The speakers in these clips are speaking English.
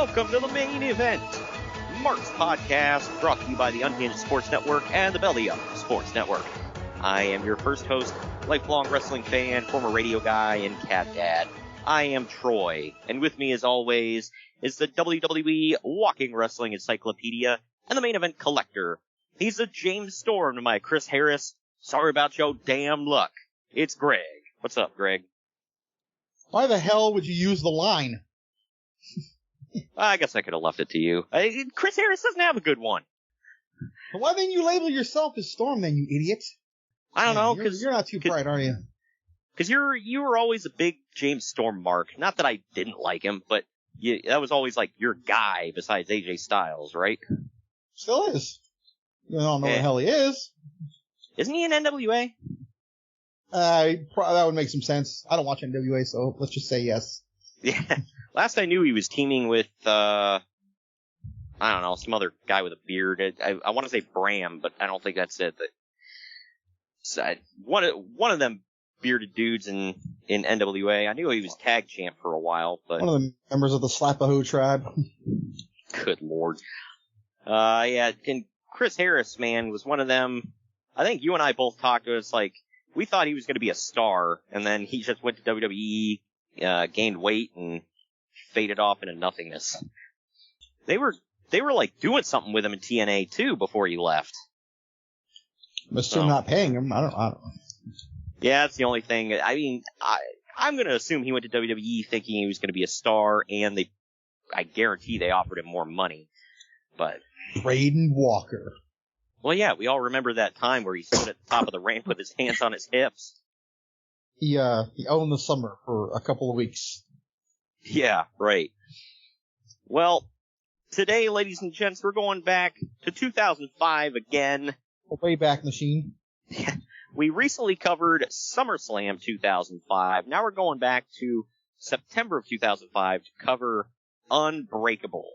Welcome to the main event, Mark's podcast, brought to you by the Unhinged Sports Network and the Belly Up Sports Network. I am your first host, lifelong wrestling fan, former radio guy, and cat dad. I am Troy, and with me as always is the WWE Walking Wrestling Encyclopedia and the main event collector. He's the James Storm to my Chris Harris. Sorry about your damn luck. It's Greg. What's up, Greg? Why the hell would you use the line? I guess I could have left it to you. Chris Harris doesn't have a good one. But why didn't you label yourself as Storm then, you idiot? I don't know, because you're not too bright, are you? Because you were always a big James Storm mark. Not that I didn't like him, but that was always like your guy besides AJ Styles, right? Still is. You don't know where the hell he is. Isn't he in NWA? That would make some sense. I don't watch NWA, so let's just say yes. Yeah. Last I knew, he was teaming with, I don't know, some other guy with a beard. I want to say Bram, but I don't think that's it. But one of them bearded dudes in NWA. I knew he was tag champ for a while, but one of the members of the Slapahoo tribe. Good lord. Yeah, and Chris Harris, man, was one of them. I think you and I both talked to us like we thought he was going to be a star, and then he just went to WWE, gained weight, and faded off into nothingness. They were like doing something with him in TNA too before he left. But still not paying him. I don't. Yeah, that's the only thing. I mean, I'm going to assume he went to WWE thinking he was going to be a star, and I guarantee they offered him more money. But Braden Walker. Well, yeah, we all remember that time where he stood at the top of the ramp with his hands on his hips. He owned the summer for a couple of weeks. Yeah, right. Well, today, ladies and gents, we're going back to 2005 again. Way back machine. We recently covered SummerSlam 2005. Now we're going back to September of 2005 to cover Unbreakable.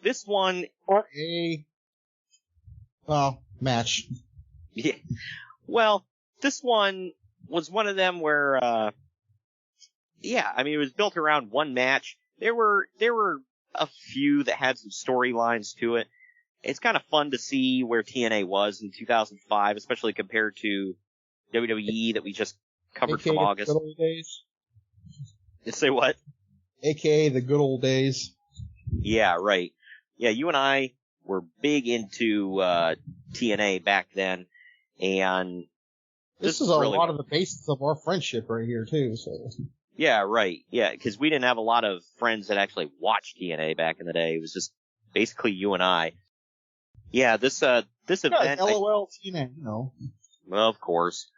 This one... match. Yeah. Well, this one was one of them where, it was built around one match. There were a few that had some storylines to it. It's kind of fun to see where TNA was in 2005, especially compared to WWE that we just covered from August. The good old days. You say what? AKA the good old days. Yeah, right. Yeah, you and I were big into TNA back then, and this is a lot of the basis of our friendship right here too. So. Yeah, right. Yeah, because we didn't have a lot of friends that actually watched TNA back in the day. It was just basically you and I. Yeah, this event. LOL TNA, Well, of course.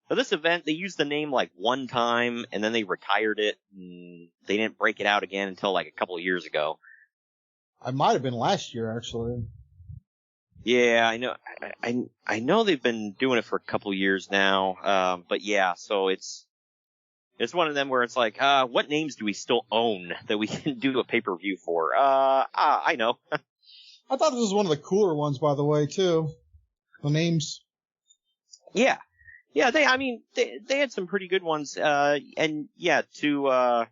But this event, they used the name like one time, and then they retired it, and they didn't break it out again until like a couple of years ago. I might have been last year, actually. Yeah, I know. I know they've been doing it for a couple of years now. But yeah, so it's one of them where it's like, what names do we still own that we can do a pay-per-view for? I know. I thought this was one of the cooler ones, by the way, too. The names. Yeah. Yeah, they had some pretty good ones. And yeah, to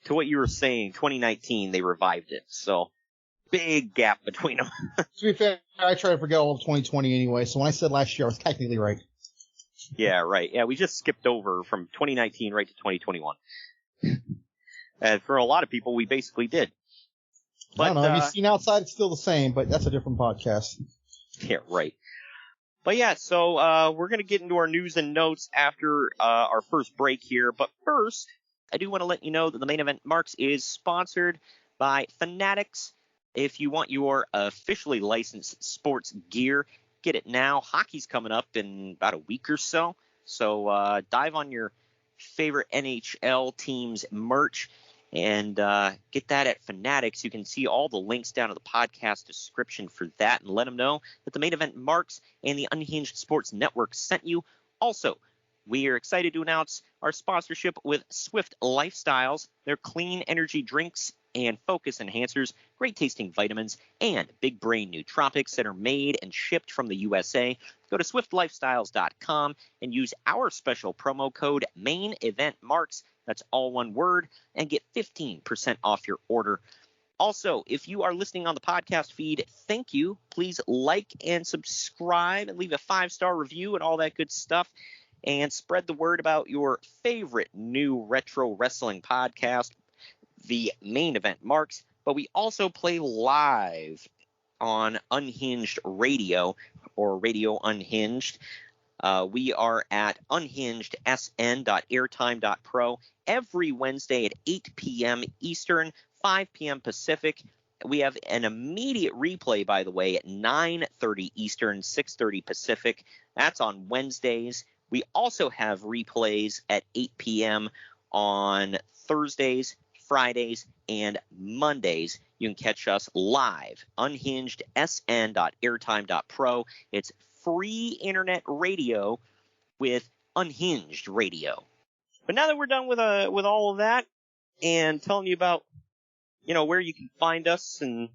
what you were saying, 2019, they revived it. So, big gap between them. To be fair, I try to forget all of 2020 anyway, so when I said last year, I was technically right. Yeah, right. Yeah, we just skipped over from 2019 right to 2021. And for a lot of people, we basically did. But, I don't know. Have you seen outside? It's still the same, but that's a different podcast. Yeah, right. But yeah, so we're going to get into our news and notes after our first break here. But first, I do want to let you know that the main event, Marks, is sponsored by FANATICS. If you want your officially licensed sports gear, get it now. Hockey's coming up in about a week or so. So dive on your favorite NHL team's merch and get that at FANATICS. You can see all the links down in the podcast description for that, and let them know that the main event, Marks, and the Unhinged Sports Network sent you. Also, we are excited to announce our sponsorship with Swift Lifestyles. Their clean energy drinks and focus enhancers, great tasting vitamins, and big brain nootropics that are made and shipped from the USA. Go to swiftlifestyles.com and use our special promo code MAINEVENTMARKS That's all one word, and get 15% off your order. Also, if you are listening on the podcast feed, thank you. Please like and subscribe and leave a 5-star review and all that good stuff. And spread the word about your favorite new retro wrestling podcast, the Main Event Marks. But we also play live on Unhinged Radio, or Radio Unhinged. We are at unhingedsn.airtime.pro every Wednesday at 8 p.m. Eastern, 5 p.m. Pacific. We have an immediate replay, by the way, at 9:30 Eastern, 6:30 Pacific. That's on Wednesdays. We also have replays at 8 p.m. on Thursdays, Fridays, and Mondays. You can catch us live, unhingedsn.airtime.pro. It's free internet radio with Unhinged Radio. But now that we're done with all of that and telling you about, where you can find us and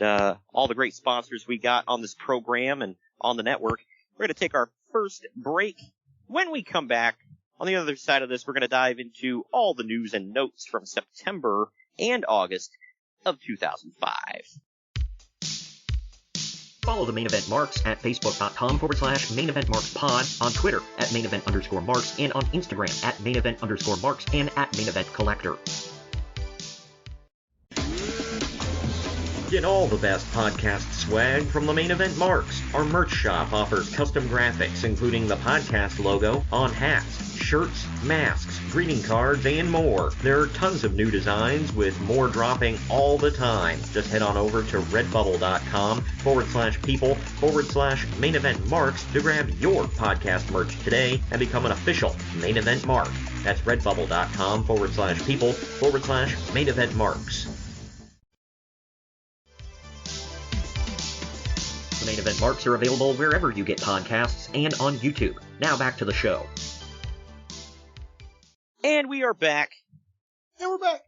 all the great sponsors we got on this program and on the network, we're going to take our first break. When we come back, on the other side of this, we're going to dive into all the news and notes from September and August of 2005. Follow the Main Event Marks at Facebook.com/Main Event Marks Pod, on Twitter at Main Event _Marks, and on Instagram at Main Event _Marks and at Main Event Collector. Get all the best podcast swag from the Main Event Marks. Our merch shop offers custom graphics, including the podcast logo, on hats, shirts, masks, greeting cards, and more. There are tons of new designs with more dropping all the time. Just head on over to redbubble.com/people/Main Event Marks to grab your podcast merch today and become an official Main Event Mark. That's redbubble.com/people/Main Event Marks. The Main Event Marks are available wherever you get podcasts and on YouTube. Now back to the show. And we are back. And we're back.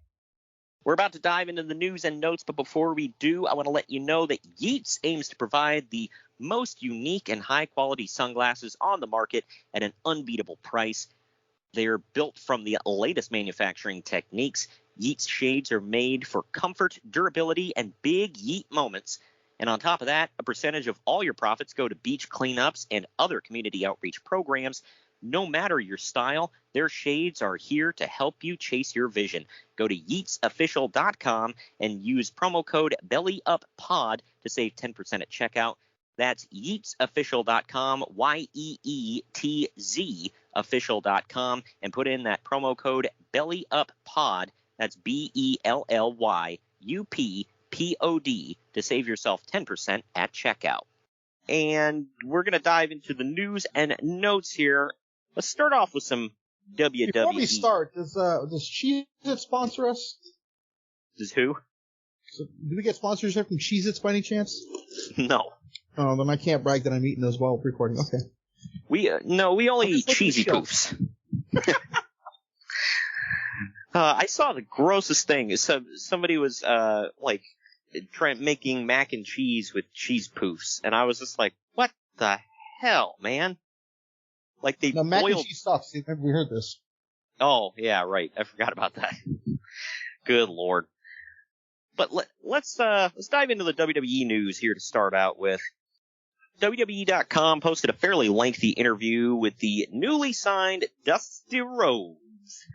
We're about to dive into the news and notes, but before we do, I want to let you know that Yeats aims to provide the most unique and high-quality sunglasses on the market at an unbeatable price. They're built from the latest manufacturing techniques. Yeats shades are made for comfort, durability, and big Yeet moments. And on top of that, a percentage of all your profits go to beach cleanups and other community outreach programs. No matter your style, their shades are here to help you chase your vision. Go to yeetsofficial.com and use promo code BELLYUPPOD to save 10% at checkout. That's yeetsofficial.com, YEETZ official.com, and put in that promo code BELLYUPPOD. That's BELLYUPPOD to save yourself 10% at checkout. And we're going to dive into the news and notes here. Let's start off with some WWE. Before we start, does Cheez-It sponsor us? Does who? So, do we get sponsorship from Cheez-Its by any chance? No. Oh, then I can't brag that I'm eating those while recording. Okay. We only eat cheesy poofs. I saw the grossest thing. Somebody was making mac and cheese with cheese poofs, and I was just like, "What the hell, man?" Like they boiled. Mac and cheese sucks. Remember we heard this. Oh yeah, right. I forgot about that. Good lord. But let's dive into the WWE news here to start out with. WWE.com posted a fairly lengthy interview with the newly signed Dusty Rhodes.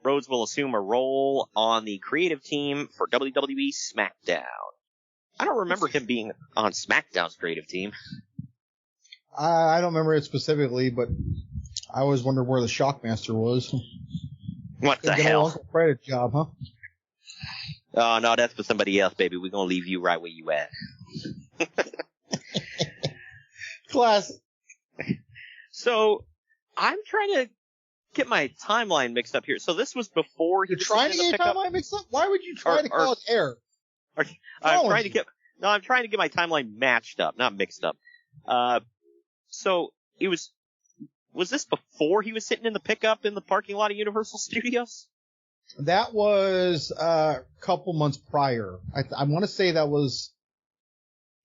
Rhodes will assume a role on the creative team for WWE SmackDown. I don't remember him being on SmackDown's creative team. I don't remember it specifically, but I always wondered where the Shockmaster was. What the hell? Uncle Fred job, huh? Oh, no, that's for somebody else, baby. We're going to leave you right where you at. Classic. So, I'm trying to get my timeline mixed up here. So this was before he You're was trying to in the get your pickup? timeline mixed up? Why would you try to cause error? I'm trying to get my timeline matched up, not mixed up. So it was this before he was sitting in the pickup in the parking lot of Universal Studios? That was a couple months prior. I want to say that was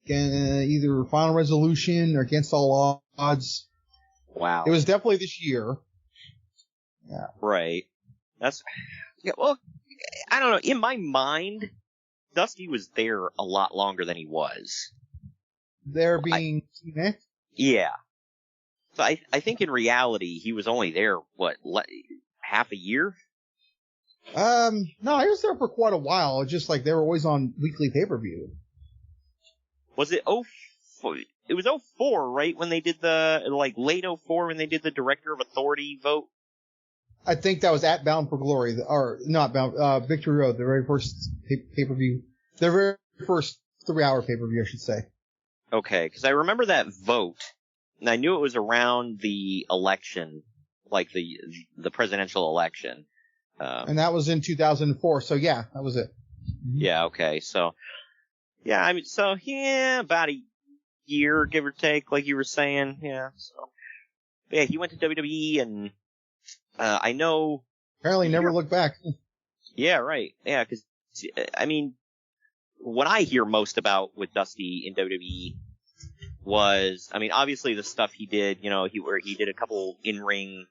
either Final Resolution or Against All Odds. Wow. It was definitely this year. Yeah. Right. Well, I don't know. In my mind, Dusty was there a lot longer than he was. There being TNA? Yeah. So I think in reality, he was only there, half a year? No, he was there for quite a while. Just like they were always on weekly pay-per-view. Was it 04? It was 04, right? When they did late 04 when they did the Director of Authority vote? I think that was at Bound for Glory, or not Bound, Victory Road, the very first pay-per-view. The very first 3-hour pay-per-view, I should say. Okay, because I remember that vote, and I knew it was around the election, like the presidential election. And that was in 2004, so yeah, that was it. Yeah, okay, so, yeah, I mean, so, yeah, about a year, give or take, like you were saying, yeah, so. Yeah, he went to WWE, and, I know. Apparently never looked back. Yeah, right, yeah, because, I mean, what I hear most about with Dusty in WWE was, I mean, obviously the stuff he did, where he did a couple in-ring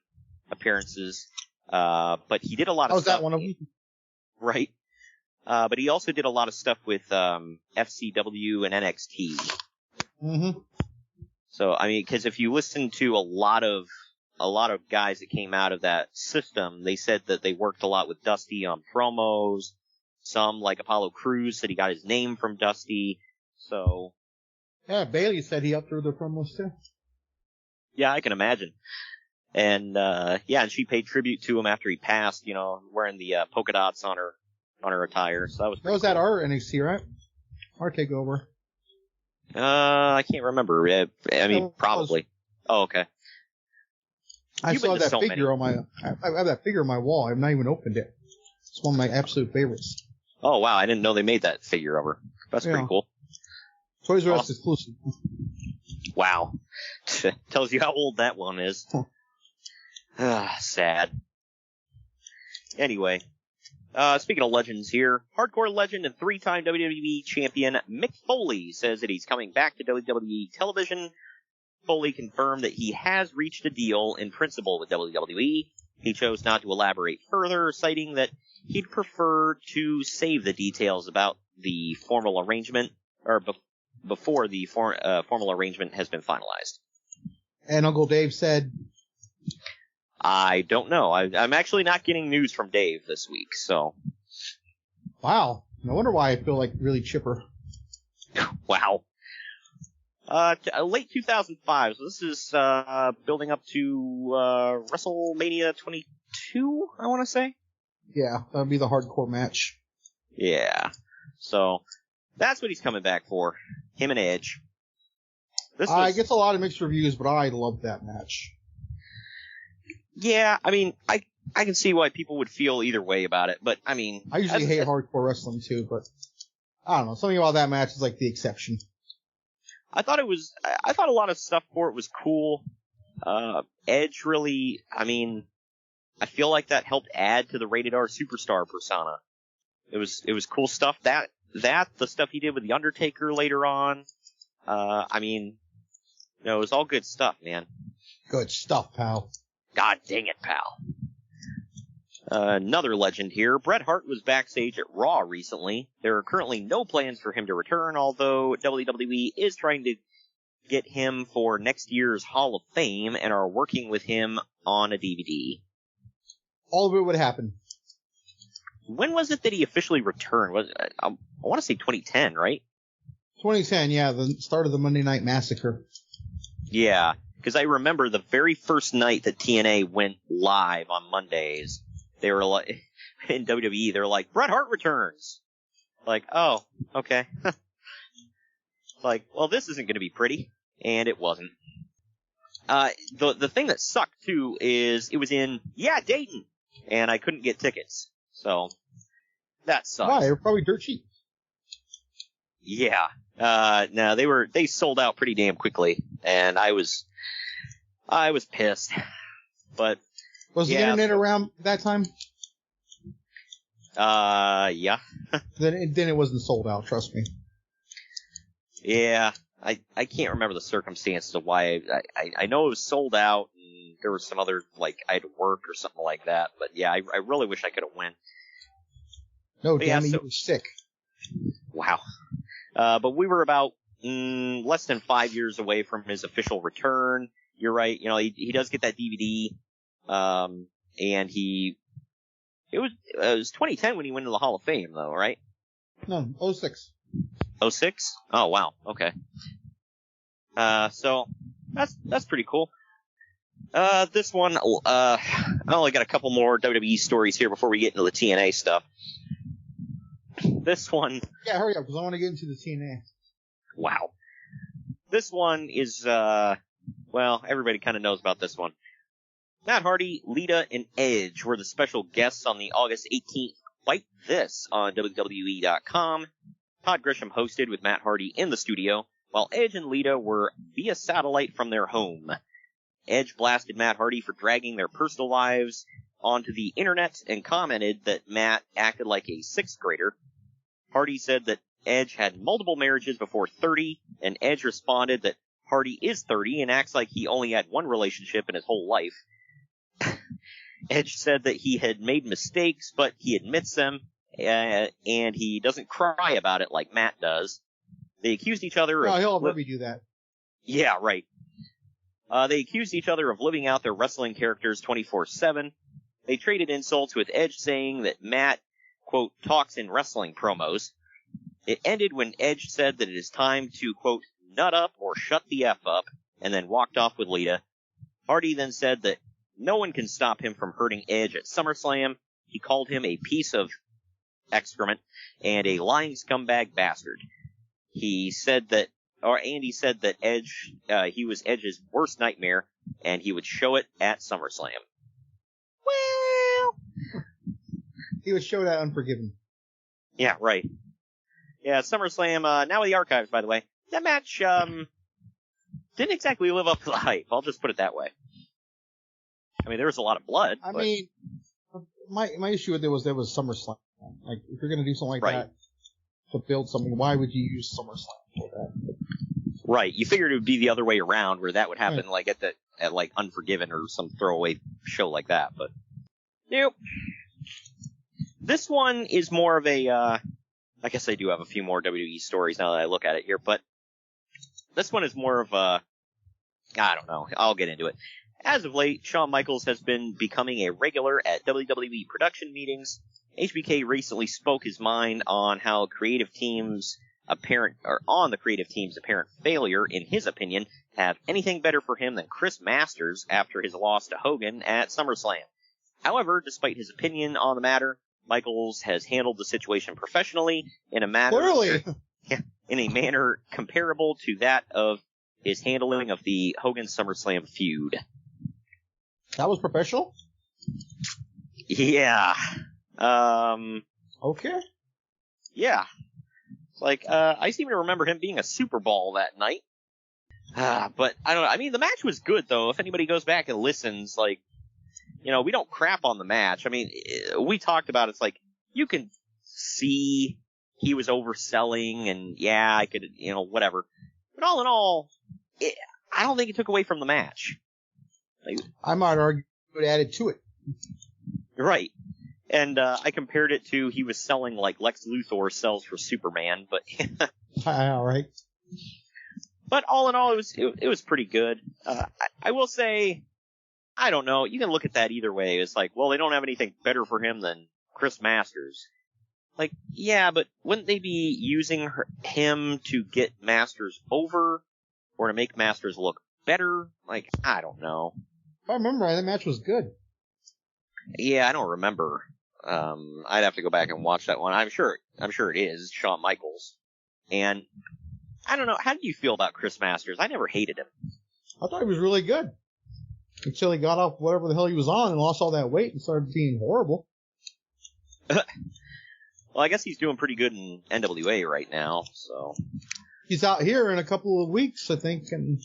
appearances, but he did a lot of stuff. That one of them? Right. But he also did a lot of stuff with, FCW and NXT. Mm-hmm. So, I mean, cause if you listen to a lot of guys that came out of that system, they said that they worked a lot with Dusty on promos. Some, like Apollo Crews, said he got his name from Dusty. So. Yeah, Bailey said he upped her the promos too. Yeah, I can imagine. And, and she paid tribute to him after he passed, wearing the, polka dots on her attire. So that was pretty cool. That our NXT, right? Our takeover. I can't remember. I mean, probably. Oh, okay. I saw that figure I have that figure on my wall. I've not even opened it. It's one of my absolute favorites. Oh, wow. I didn't know they made that figure of her. That's pretty cool. Toys R Us exclusive. Wow. Tells you how old that one is. Sad. Anyway, speaking of legends here, hardcore legend and 3-time WWE champion Mick Foley says that he's coming back to WWE television. Foley confirmed that he has reached a deal in principle with WWE. He chose not to elaborate further, citing that he'd prefer to save the details about the formal arrangement, or before the formal arrangement has been finalized. And Uncle Dave said, I don't know. I'm actually not getting news from Dave this week, so. Wow. No wonder why I feel like really chipper. Wow. Late 2005, so this is, building up to, WrestleMania 22, I want to say? Yeah, that'll be the hardcore match. Yeah. So, that's what he's coming back for. Him and Edge. It gets a lot of mixed reviews, but I love that match. Yeah, I mean, I can see why people would feel either way about it, but I mean. I usually hate hardcore wrestling too, but I don't know. Something about that match is like the exception. I thought a lot of stuff for it was cool. Edge really, I mean, I feel like that helped add to the rated R superstar persona. It was cool stuff. The stuff he did with The Undertaker later on. I mean, it was all good stuff, man. Good stuff, pal. God dang it, pal. Another legend here. Bret Hart was backstage at Raw recently. There are currently no plans for him to return, although WWE is trying to get him for next year's Hall of Fame and are working with him on a DVD. All of it would happen. When was it that he officially returned? I want to say 2010, right? 2010, yeah, the start of the Monday Night Massacre. Yeah, because I remember the very first night that TNA went live on Mondays, they were like, in WWE, they were like, Bret Hart returns. Like, oh, okay. Like, well, this isn't going to be pretty. And it wasn't. The thing that sucked, too, is it was in, Dayton. And I couldn't get tickets. So, that sucks. Why? They were probably dirt cheap. Yeah. No, they sold out pretty damn quickly. And I was pissed. But. Was the internet around that time? Yeah. Then it wasn't sold out, trust me. Yeah. I can't remember the circumstances of why I know it was sold out, and there was some other, like, I had to work or something like that. But yeah, I really wish I could have won. No, But damn yeah, it, so- you were sick. Wow. But we were about less than 5 years away from his official return. You're right. You know, he does get that DVD. And it was 2010 when he went to the Hall of Fame, though, right? No, 06. 06? Oh, wow. Okay. So that's pretty cool. This one, I only got a couple more WWE stories here before we get into the TNA stuff. This one, Yeah, hurry up, because I want to get into the TNA. wow. This one is, well, everybody kind of knows about this one. Matt Hardy, Lita, and Edge were the special guests on the August 18th Fight This on WWE.com. Todd Grisham hosted with Matt Hardy in the studio, while Edge and Lita were via satellite from their home. Edge blasted Matt Hardy for dragging their personal lives onto the internet and commented that Matt acted like a sixth grader. Hardy said that Edge had multiple marriages before 30, and Edge responded that Hardy is 30 and acts like he only had one relationship in his whole life. Edge said that he had made mistakes, but he admits them, and he doesn't cry about it like Matt does. They accused each other No, of... he'll let me do that. Yeah, right. They accused each other of living out their wrestling characters 24/7. They traded insults, with Edge saying that Matt, quote, talks in wrestling promos. It ended when Edge said that it is time to, quote, nut up or shut the F up, and then walked off with Lita. Hardy then said that no one can stop him from hurting Edge at SummerSlam. He called him a piece of excrement and a lying scumbag bastard. He said that Edge, he was Edge's worst nightmare, and he would show it at SummerSlam. Well, He would show that Unforgiven. yeah, right. Yeah, SummerSlam, now with the archives, by the way. That match, didn't exactly live up to the hype. I'll just put it that way. I mean, there was a lot of blood. I but, mean, my issue with it was there was SummerSlam. Like, if you're going to do something like Right. that to build something, why would you use SummerSlam for that? right. You figured it would be the other way around, where that would happen, like, at like Unforgiven or some throwaway show like that, but, nope. This one is more of a, I guess I do have a few more WWE stories now that I look at it here, but this one is more of a, I don't know, I'll get into it. As of late, Shawn Michaels has been becoming a regular at WWE production meetings. HBK recently spoke his mind on the creative team's apparent failure, in his opinion, to have anything better for him than Chris Masters after his loss to Hogan at SummerSlam. However, despite his opinion on the matter, Michaels has handled the situation professionally in a manner comparable to that of his handling of the Hogan SummerSlam feud. That was professional? Yeah. Okay. Yeah. Like, I seem to remember him being a Super Bowl that night. But, I don't know. I mean, the match was good, though. If anybody goes back and listens, like, you know, we don't crap on the match. I mean, we talked about it. It's like, you can see he was overselling, and yeah, I could, you know, whatever. But all in all, I don't think it took away from the match. Like, I might argue it added to it. right. And I compared it to he was selling like Lex Luthor sells for Superman, but All right. but all in all, it was pretty good. I will say, I don't know. You can look at that either way. It's like, well, they don't have anything better for him than Chris Masters. Like, yeah, but wouldn't they be using him to get Masters over, or to make Masters look better? Like, I don't know. If I remember right, that match was good. Yeah, I don't remember. I'd have to go back and watch that one. I'm sure it is Shawn Michaels. And I don't know. How do you feel about Chris Masters? I never hated him. I thought he was really good. Until he got off whatever the hell he was on and lost all that weight and started being horrible. Well, I guess he's doing pretty good in NWA right now, so. He's out here in a couple of weeks, I think, and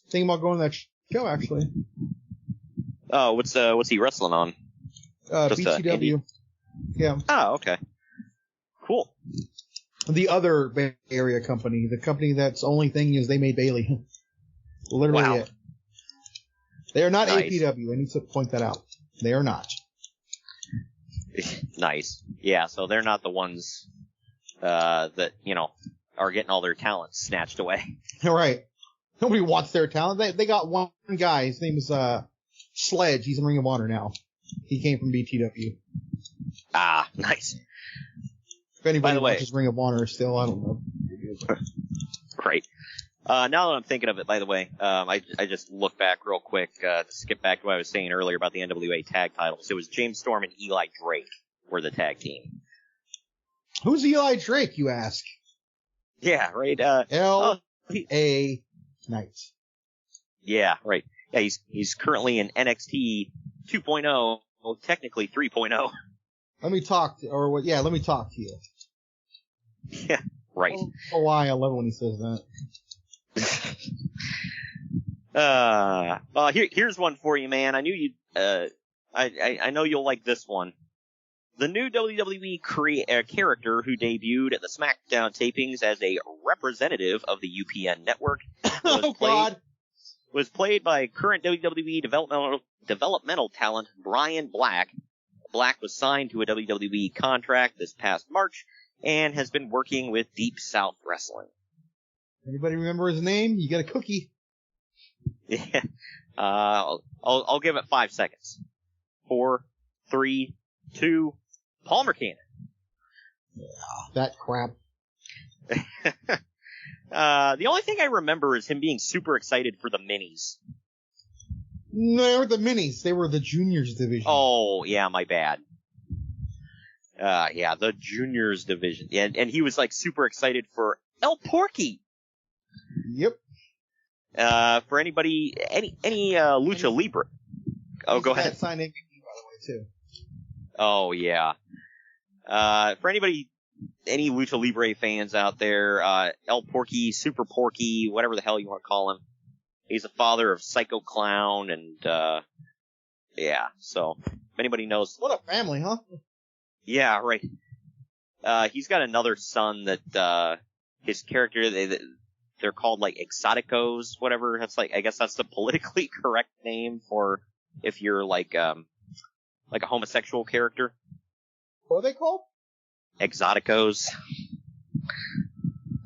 thinking about going to that show, actually. Oh, what's he wrestling on? BTW. Yeah. Oh, okay. Cool. The other Bay Area company. The company that's only thing is they made Bailey. Literally Wow. it. They are not Nice. APW. I need to point that out. They are not. Nice. Yeah, so they're not the ones that, are getting all their talents snatched away. All right. Nobody wants their talent. They got one guy. His name is Sledge. He's in Ring of Honor now. He came from BTW. Ah, nice. If anybody By the way, watches Ring of Honor still, I don't know. Great. Now that I'm thinking of it, by the way, I just looked back real quick to skip back to what I was saying earlier about the NWA tag titles. It was James Storm and Eli Drake were the tag team. Who's Eli Drake, you ask? Yeah, right. L.A. Knight. Yeah, right. Yeah, he's currently in NXT 2.0, well, technically 3.0. Let me talk to you. Yeah, right. Oh, why I love it when he says that. Here's one for you, man. I knew you'd, I know you'll like this one. The new WWE character who debuted at the SmackDown tapings as a representative of the UPN network was played by current WWE developmental talent Brian Black. Black was signed to a WWE contract this past March and has been working with Deep South Wrestling. Anybody remember his name? You get a cookie. Yeah. I'll give it 5 seconds. 4, 3, 2, Palmer Cannon. Yeah, that crap. The only thing I remember is him being super excited for the minis. No, they were the minis. They were the juniors division. Oh, yeah, my bad. Yeah, the juniors division. And he was like super excited for El Porky. Yep. For anybody, any Lucha Libre. Oh, go ahead. Signed MVP, by the way, too. Oh, yeah. For anybody, any Lucha Libre fans out there, El Porky, Super Porky, whatever the hell you want to call him. He's the father of Psycho Clown and, yeah, so, if anybody knows. What a family, huh? Yeah, right. He's got another son that, his character, they're called like Exoticos, whatever. That's like, I guess that's the politically correct name for if you're like a homosexual character. What are they called? Exoticos.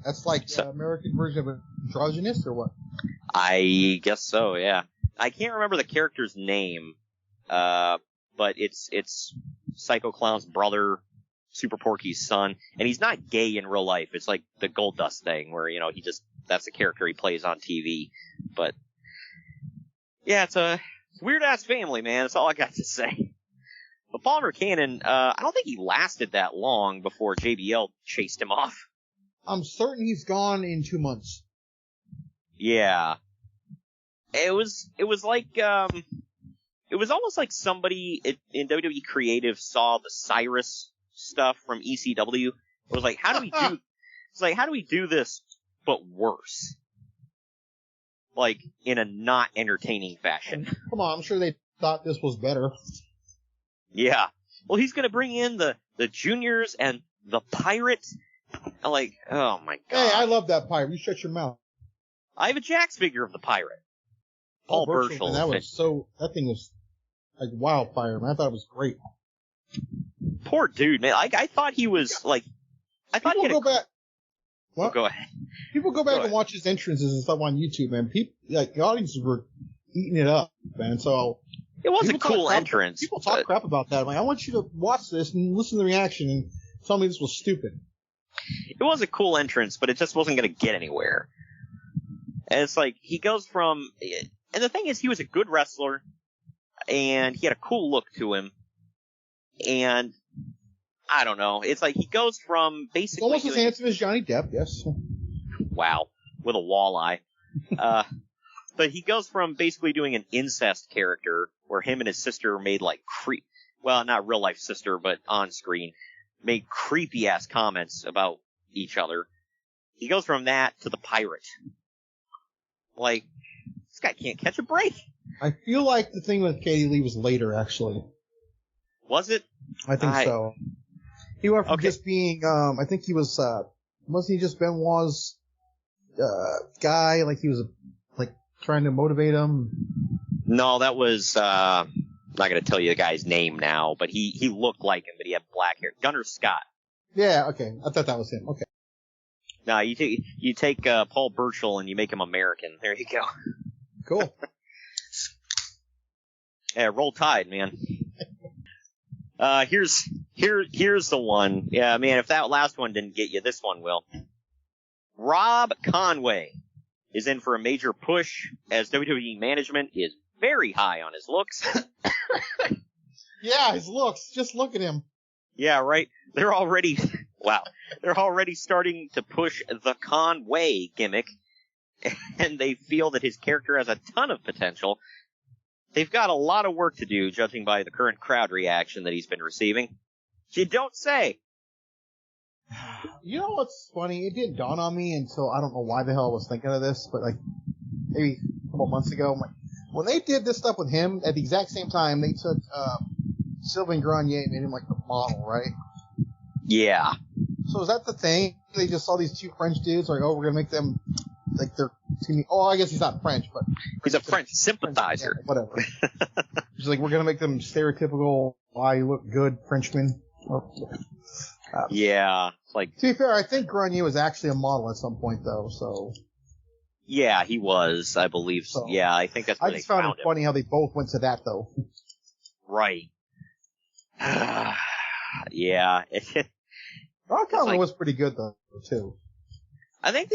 That's like the American version of androgynous or what? I guess so, yeah. I can't remember the character's name, but it's Psycho Clown's brother, Super Porky's son, and he's not gay in real life. It's like the Goldust thing where, that's the character he plays on TV. But, yeah, it's a weird-ass family, man. That's all I got to say. But Palmer Cannon, I don't think he lasted that long before JBL chased him off. I'm certain he's gone in 2 months. Yeah. It was like, it was almost like somebody in WWE Creative saw the Cyrus stuff from ECW. It was like, how do we do this, but worse? Like, in a not entertaining fashion. Come on, I'm sure they thought this was better. Yeah. Well, he's gonna bring in the juniors and the Pirate. I'm like, oh my god. Hey, I love that pirate. You shut your mouth. I have a Jax figure of the Pirate. Paul Burchill. That thing was like wildfire, man. I thought it was great. Poor dude, man. I thought he was like, People go back. What? Oh, go ahead. People go back and watch his entrances and stuff on YouTube, man. People, like, the audiences were eating it up, man. So. It was a cool entrance. People talk crap about that. I'm like, I want you to watch this and listen to the reaction and tell me this was stupid. It was a cool entrance, but it just wasn't going to get anywhere. And it's like, he goes from, and the thing is, he was a good wrestler, and he had a cool look to him, and I don't know. It's like, he goes from basically almost as handsome as Johnny Depp, yes. Wow. With a walleye. But he goes from basically doing an incest character where him and his sister made like well, not real life sister, but on screen, made creepy ass comments about each other. He goes from that to the Pirate. Like, this guy can't catch a break. I feel like the thing with Katie Lee was later, actually. Was it? I think so. He went from just being, I think he was, wasn't he just Benoit's, guy? Like he was, like, trying to motivate him. No, that was, I'm not going to tell you the guy's name now, but he looked like him, but he had black hair. Gunner Scott. Yeah, okay. I thought that was him. Okay. No, you take Paul Burchill and you make him American. There you go. Cool. Yeah, roll tide, man. Here's the one. Yeah, man, if that last one didn't get you, this one will. Rob Conway is in for a major push as WWE management is very high on his looks. Yeah, his looks. Just look at him. Yeah, right. They're already starting to push the Conway gimmick, and they feel that his character has a ton of potential. They've got a lot of work to do, judging by the current crowd reaction that he's been receiving. You don't say. You know what's funny? It didn't dawn on me until I don't know why the hell I was thinking of this, but like maybe a couple months ago, when they did this stuff with him at the exact same time, they took Sylvain Grenier and made him like the model, right? Yeah. So is that the thing? They just saw these two French dudes, like, oh, we're gonna make them like they're. Oh, I guess he's not French, but he's a French sympathizer. Yeah, whatever. It's like we're gonna make them stereotypical. Why you look good, Frenchmen. Yeah, like to be fair, I think Grenier was actually a model at some point, though. So yeah, he was, I believe. So, yeah, I think that's where I just found it funny how they both went to that, though. Right. Yeah. Rob Conway was pretty good though, too. I think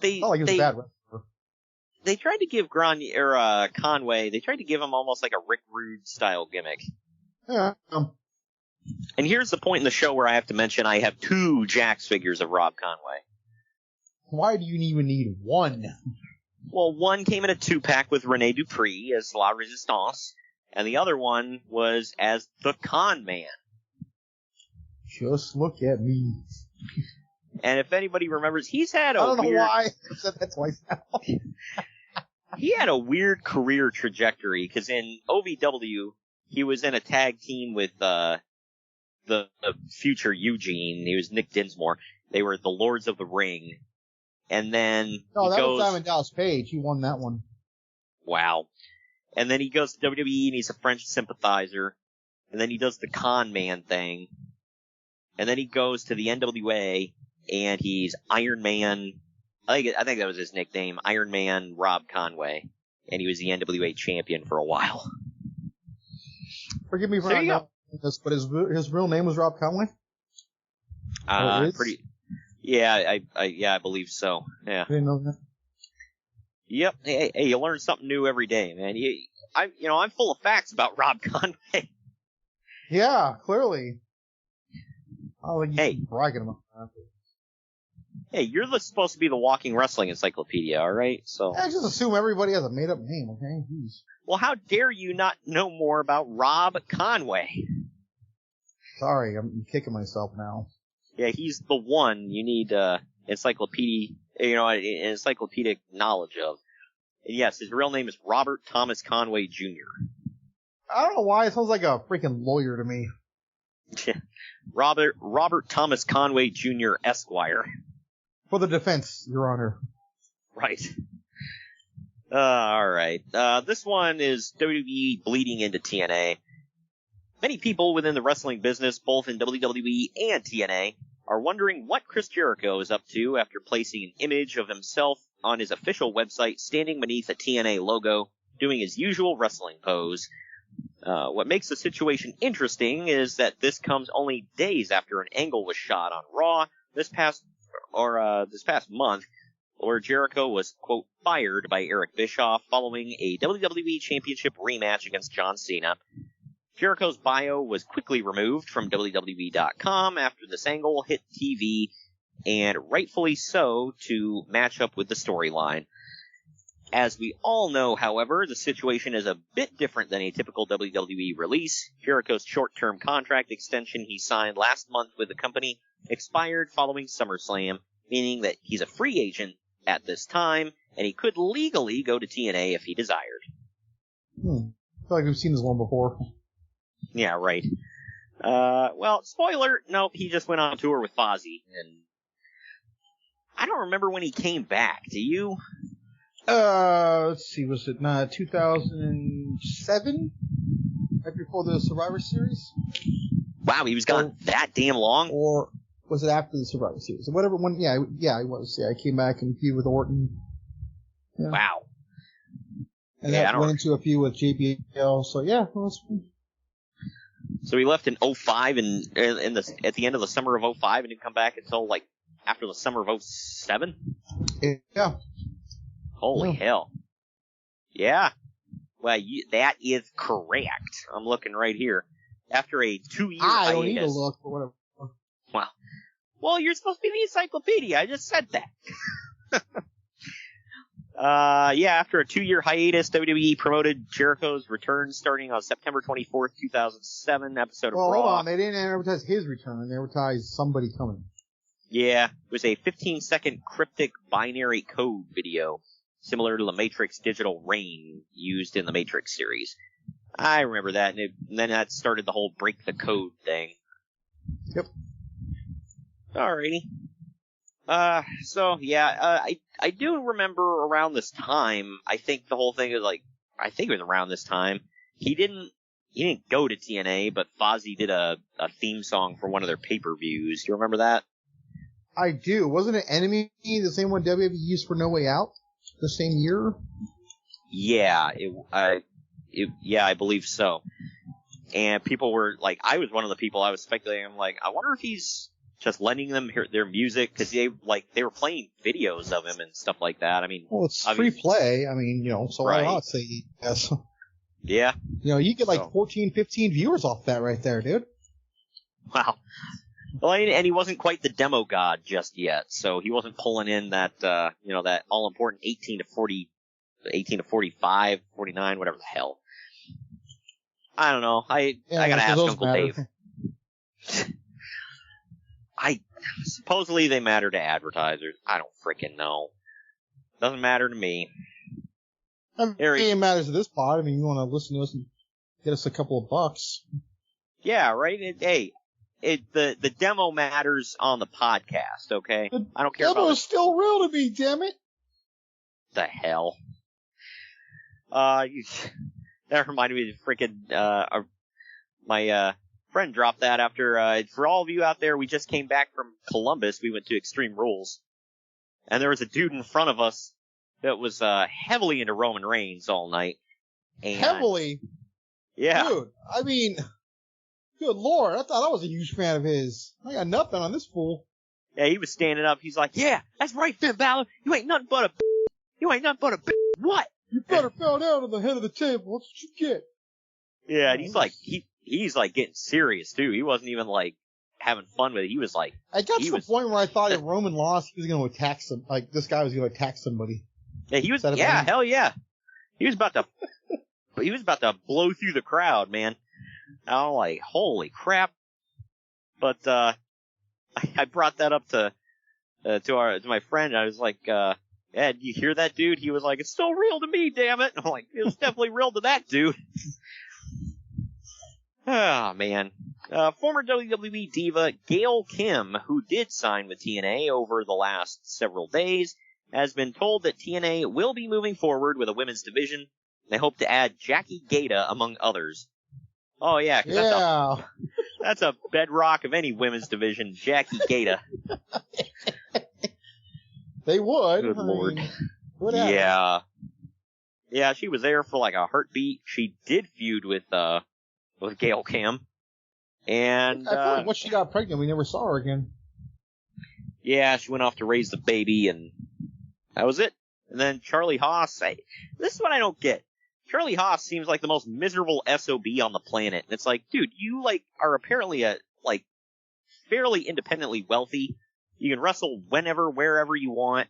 they not like he was bad. They tried to give Conway. They tried to give him almost like a Rick Rude style gimmick. Yeah. And here's the point in the show where I have to mention I have 2 Jax figures of Rob Conway. Why do you even need one? Well, one came in a 2-pack with Rene Dupree as La Resistance, and the other one was as the Con Man. Just look at me. And if anybody remembers, he's had a I don't know why I said that twice now. He had a weird career trajectory, because in OVW, he was in a tag team with the future Eugene. He was Nick Dinsmore. They were the Lords of the Ring. And then was Simon Dallas Page. He won that one. Wow. And then he goes to WWE and he's a French sympathizer. And then he does the con man thing. And then he goes to the NWA and he's Iron Man. I think that was his nickname, Iron Man Rob Conway. And he was the NWA champion for a while. Forgive me for not knowing this, but his real name was Rob Conway? Yeah, I believe so. Yeah. I didn't know that. Yep. Hey, you learn something new every day, man. I'm full of facts about Rob Conway. Yeah, clearly. I don't think you should be bragging about that. Hey, you're supposed to be the walking wrestling encyclopedia, all right? So I just assume everybody has a made-up name, okay? Jeez. Well, how dare you not know more about Rob Conway? Sorry, I'm kicking myself now. Yeah, he's the one you need encyclopedic knowledge of. And yes, his real name is Robert Thomas Conway Jr. I don't know why it sounds like a freaking lawyer to me. Robert Thomas Conway Jr. Esquire. For the defense, Your Honor. Right. All right. This one is WWE bleeding into TNA. Many people within the wrestling business, both in WWE and TNA, are wondering what Chris Jericho is up to after placing an image of himself on his official website standing beneath a TNA logo, doing his usual wrestling pose. What makes the situation interesting is that this comes only days after an angle was shot on Raw this past month, where Jericho was, quote, fired by Eric Bischoff following a WWE Championship rematch against John Cena. Jericho's bio was quickly removed from WWE.com after this angle hit TV, and rightfully so to match up with the storyline. As we all know, however, the situation is a bit different than a typical WWE release. Jericho's short-term contract extension he signed last month with the company expired following SummerSlam, meaning that he's a free agent at this time, and he could legally go to TNA if he desired. I feel like we've seen this one before. Yeah, right. Well, spoiler, nope, he just went on tour with Fozzy, and I don't remember when he came back, do you? Let's see, was it 2007? Right before the Survivor Series? Wow, he was gone that damn long? Or was it after the Survivor Series? Whatever one, yeah, he was. Yeah, I came back and feud with Orton. Yeah. Wow. And that went into a feud with JBL, so yeah. So he left in 05 and at the end of the summer of 05 and didn't come back until like after the summer of 07? Yeah. Holy hell. Yeah. Well, that is correct. I'm looking right here. After a 2-year hiatus. I don't need to look, but whatever. Wow. Well, you're supposed to be the encyclopedia. I just said that. After a 2-year hiatus, WWE promoted Jericho's return starting on September 24th, 2007 episode of Raw. Hold on. They didn't advertise his return. They advertised somebody coming. Yeah. It was a 15-second cryptic binary code video, similar to the Matrix Digital Rain used in the Matrix series. I remember that, and then that started the whole break the code thing. Yep. Alrighty. I do remember around this time, I think the whole thing was I think it was around this time, he didn't go to TNA, but Fozzy did a theme song for one of their pay-per-views. Do you remember that? I do. Wasn't it Enemy the same one WWE used for No Way Out the same year? Yeah, I believe so. And people were I was one of the people I was speculating. I'm like, I wonder if he's just letting them hear their music because they were playing videos of him and stuff like that. I mean, well, it's free play. I mean, so right. why not say yes? Yeah. You get 14, 15 viewers off that right there, dude. Wow. Well, and he wasn't quite the demo god just yet, so he wasn't pulling in that that all important 18 to 45, 49, whatever the hell. I don't know. I gotta ask Uncle Dave. Supposedly they matter to advertisers. I don't freaking know. Doesn't matter to me. I mean, it matters to this pod. I mean, you want to listen to us and get us a couple of bucks. Yeah, right? The demo matters on the podcast, okay? I don't care about it. The demo is still real to me, damn it. The hell? That reminded me of freaking, my friend dropped that after, for all of you out there, we just came back from Columbus. We went to Extreme Rules. And there was a dude in front of us that was, heavily into Roman Reigns all night. And, heavily? Yeah. Dude, I mean, good lord, I thought I was a huge fan of his. I got nothing on this fool. Yeah, he was standing up. He's like, yeah, that's right, Finn Balor. You ain't nothing but a what? You better fell down on the head of the table. That's what you get. Yeah, and he's getting serious too. He wasn't even having fun with it. He was like, I got to the point where I thought if Roman lost, he was going to attack this guy was going to attack somebody. Yeah, he was. Yeah, hell yeah. He was about to blow through the crowd, man. I'm like, holy crap. But I brought that up to my friend. I was like, yeah, did you hear that, dude? He was like, it's still real to me, damn it. I'm like, it was definitely real to that dude. Oh, man. Former WWE diva Gail Kim, who did sign with TNA over the last several days, has been told that TNA will be moving forward with a women's division. They hope to add Jackie Gata, among others. Oh, yeah, because that's a bedrock of any women's division, Jackie Gata. They would. Good Lord. Yeah. Yeah, she was there for a heartbeat. She did feud with Gail Kim. And I feel like once she got pregnant, we never saw her again. Yeah, she went off to raise the baby, and that was it. And then Charlie Haas. This is what I don't get. Charlie Haas seems like the most miserable SOB on the planet. And it's like, dude, you are apparently fairly independently wealthy. You can wrestle whenever, wherever you want,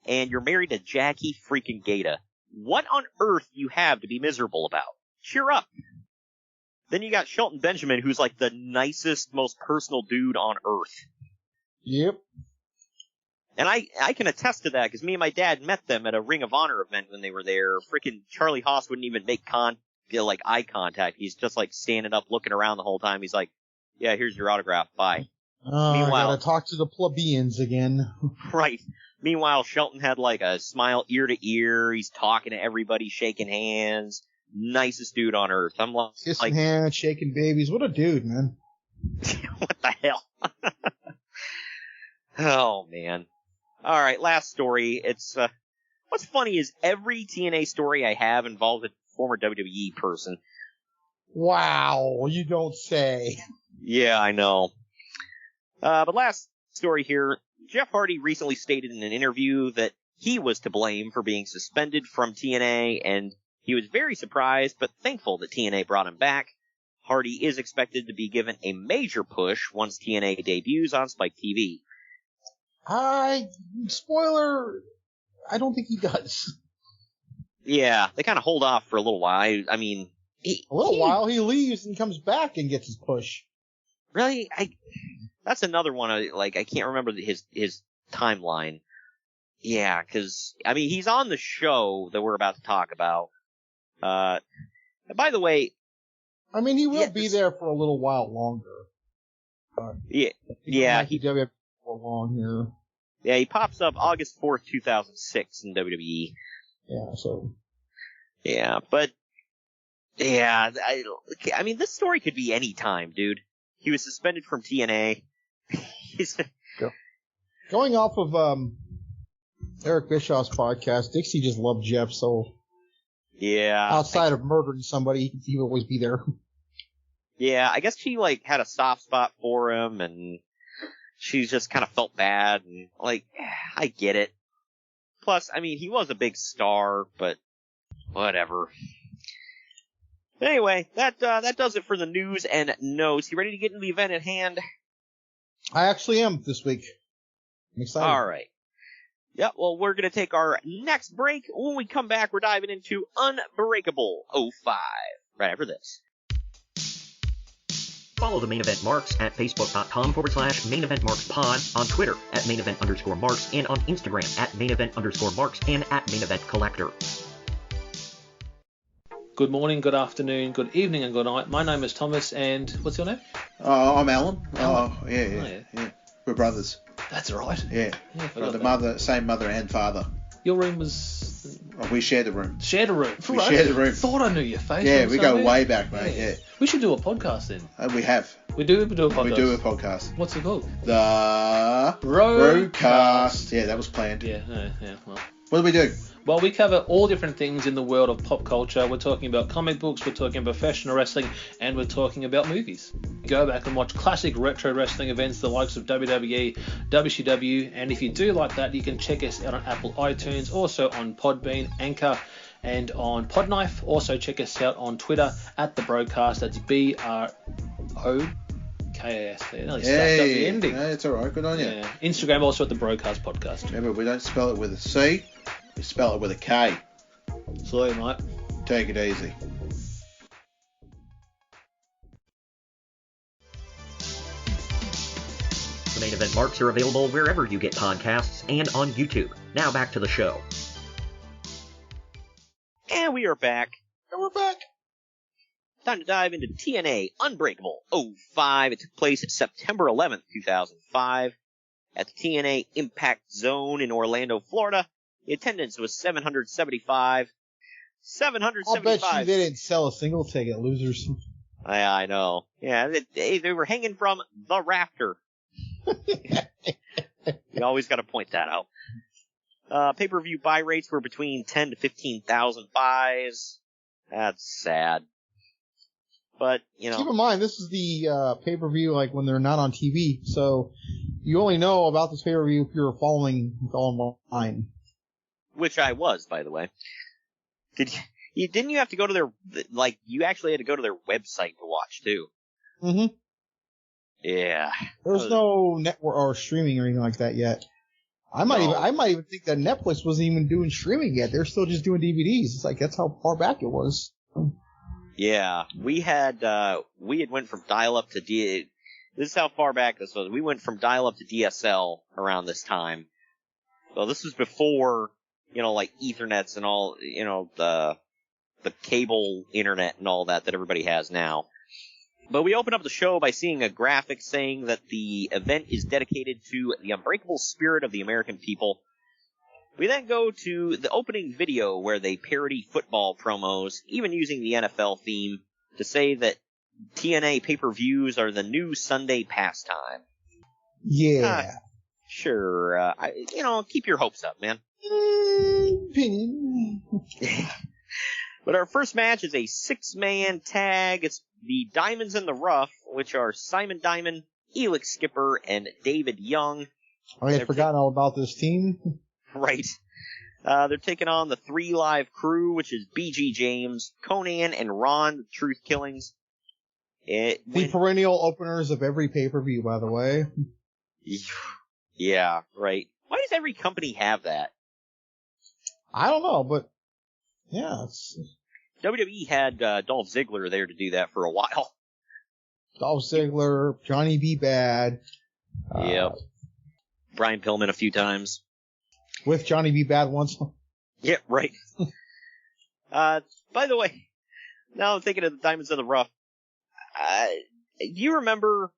and you're married to Jackie freaking Gata. What on earth do you have to be miserable about? Cheer up. Then you got Shelton Benjamin, who's the nicest, most personal dude on earth. Yep. And I can attest to that, because me and my dad met them at a Ring of Honor event when they were there. Freaking Charlie Haas wouldn't even make eye contact. He's just standing up, looking around the whole time. He's like, yeah, here's your autograph, bye. Meanwhile, I gotta talk to the plebeians again. Right. Meanwhile, Shelton had like a smile ear to ear. He's talking to everybody, shaking hands. Nicest dude on earth. I'm like, kissing hands, shaking babies. What a dude, man. what the hell? Oh, man. All right, last story. It's what's funny is every TNA story I have involves a former WWE person. Wow, you don't say. Yeah, I know. But last story here. Jeff Hardy recently stated in an interview that he was to blame for being suspended from TNA, and he was very surprised but thankful that TNA brought him back. Hardy is expected to be given a major push once TNA debuts on Spike TV. Spoiler, I don't think he does. Yeah, they kind of hold off for a little while. I mean, while he leaves and comes back and gets his push. Really? That's another one. I can't remember his timeline. Yeah, because I mean, he's on the show that we're about to talk about. By the way, I mean, he will be there for a little while longer. He for long here. Yeah, he pops up August 4th, 2006 in WWE. Yeah, so. Yeah, but yeah, I mean, this story could be any time, dude. He was suspended from TNA. Going off of Eric Bischoff's podcast, Dixie just loved Jeff, so yeah. Outside of murdering somebody, he would always be there. Yeah, I guess she had a soft spot for him, and she just kind of felt bad, and I get it. Plus, I mean, he was a big star, but whatever. Anyway, that does it for the news and notes. You ready to get into the event at hand? I actually am this week. I'm excited. All right. Yeah, well, we're going to take our next break. When we come back, we're diving into Unbreakable 05. Right after this. Follow the Main Event Marks at facebook.com/Main Event Marks Pod, on Twitter at Main Event _Marks, and on Instagram at Main Event _Marks and at Main Event Collector. Good morning, good afternoon, good evening, and good night. My name is Thomas, and what's your name? I'm Alan. Alan. Oh, yeah. We're brothers. That's right. Yeah. Same mother and father. Your room was... We shared a room. Shared a room. We shared a room. Thought I knew your face. Yeah, we go way back, mate. Yeah. We should do a podcast then. We have. We do a podcast. We do a podcast. What's it called? The Broadcast. Yeah, that was planned. Yeah. Well. What do we do? Well, we cover all different things in the world of pop culture. We're talking about comic books, we're talking about professional wrestling, and we're talking about movies. Go back and watch classic retro wrestling events, the likes of WWE, WCW, and if you do like that, you can check us out on Apple iTunes, also on Podbean, Anchor, and on Podknife. Also check us out on Twitter at The Broadcast. That's BROKAS. There. Nearly stacked up the ending. Yeah, it's alright. Good on you. Yeah. Instagram also at The Broadcast Podcast. Remember, we don't spell it with a C. We spell it with a K. Sorry, mate. Take it easy. The Main Event Marks are available wherever you get podcasts and on YouTube. Now back to the show. And we are back. Time to dive into TNA Unbreakable 05. It took place September 11th, 2005 at the TNA Impact Zone in Orlando, Florida. The attendance was 775. I'll bet you they didn't sell a single ticket, losers. Yeah, I know. Yeah, they were hanging from the rafter. You always got to point that out. Pay-per-view buy rates were between 10 to 15,000 buys. That's sad. But, you know. Keep in mind, this is the pay-per-view like when they're not on TV, so you only know about this pay-per-view if you're following online. Which I was, by the way. Didn't you have to go to their, you actually had to go to their website to watch, too? Mm-hmm. Yeah. There's no network or streaming or anything like that yet. I might even think that Netflix wasn't even doing streaming yet. They're still just doing DVDs. It's like, that's how far back it was. Yeah. We had went from dial-up to this is how far back this was. We went from dial-up to DSL around this time. So this was before, Ethernets and all, the cable internet and all that everybody has now. But we open up the show by seeing a graphic saying that the event is dedicated to the unbreakable spirit of the American people. We then go to the opening video where they parody football promos, even using the NFL theme, to say that TNA pay-per-views are the new Sunday pastime. Yeah. Sure. Keep your hopes up, man. Opinion. But our first match is a 6-man tag. It's the Diamonds in the Rough, which are Simon Diamond, Elix Skipper, and David Young. I had forgotten all about this team. Right. They're taking on the 3 Live Crew, which is BG James, Conan, and Ron, the Truth Killings. The perennial openers of every pay-per-view, by the way. Yeah, right. Why does every company have that? I don't know, but yeah. WWE had Dolph Ziggler there to do that for a while. Dolph Ziggler, Johnny B. Bad. Yep. Brian Pillman a few times. With Johnny B. Bad once. Yeah, right. By the way, now I'm thinking of the Diamonds in the Rough. Do you remember,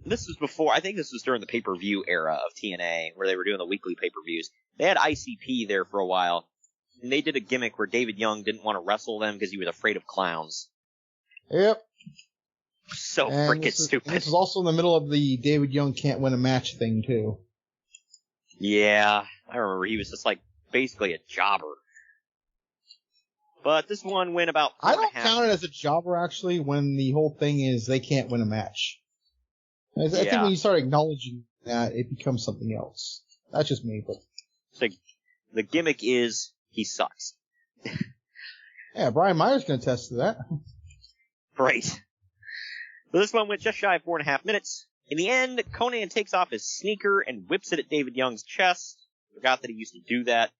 this was before, I think this was during the pay-per-view era of TNA, where they were doing the weekly pay-per-views. They had ICP there for a while, and they did a gimmick where David Young didn't want to wrestle them because he was afraid of clowns. Yep. So freaking stupid. This was also in the middle of the David Young can't win a match thing, too. Yeah, I remember he was just basically a jobber. But this one went about 4.5. I don't count it as a jobber, actually, when the whole thing is they can't win a match. I think when you start acknowledging that, it becomes something else. That's just me, but... The gimmick is, he sucks. Yeah, Brian Myers can attest to that. Right. So this one went just shy of 4.5 minutes. In the end, Conan takes off his sneaker and whips it at David Young's chest. Forgot that he used to do that.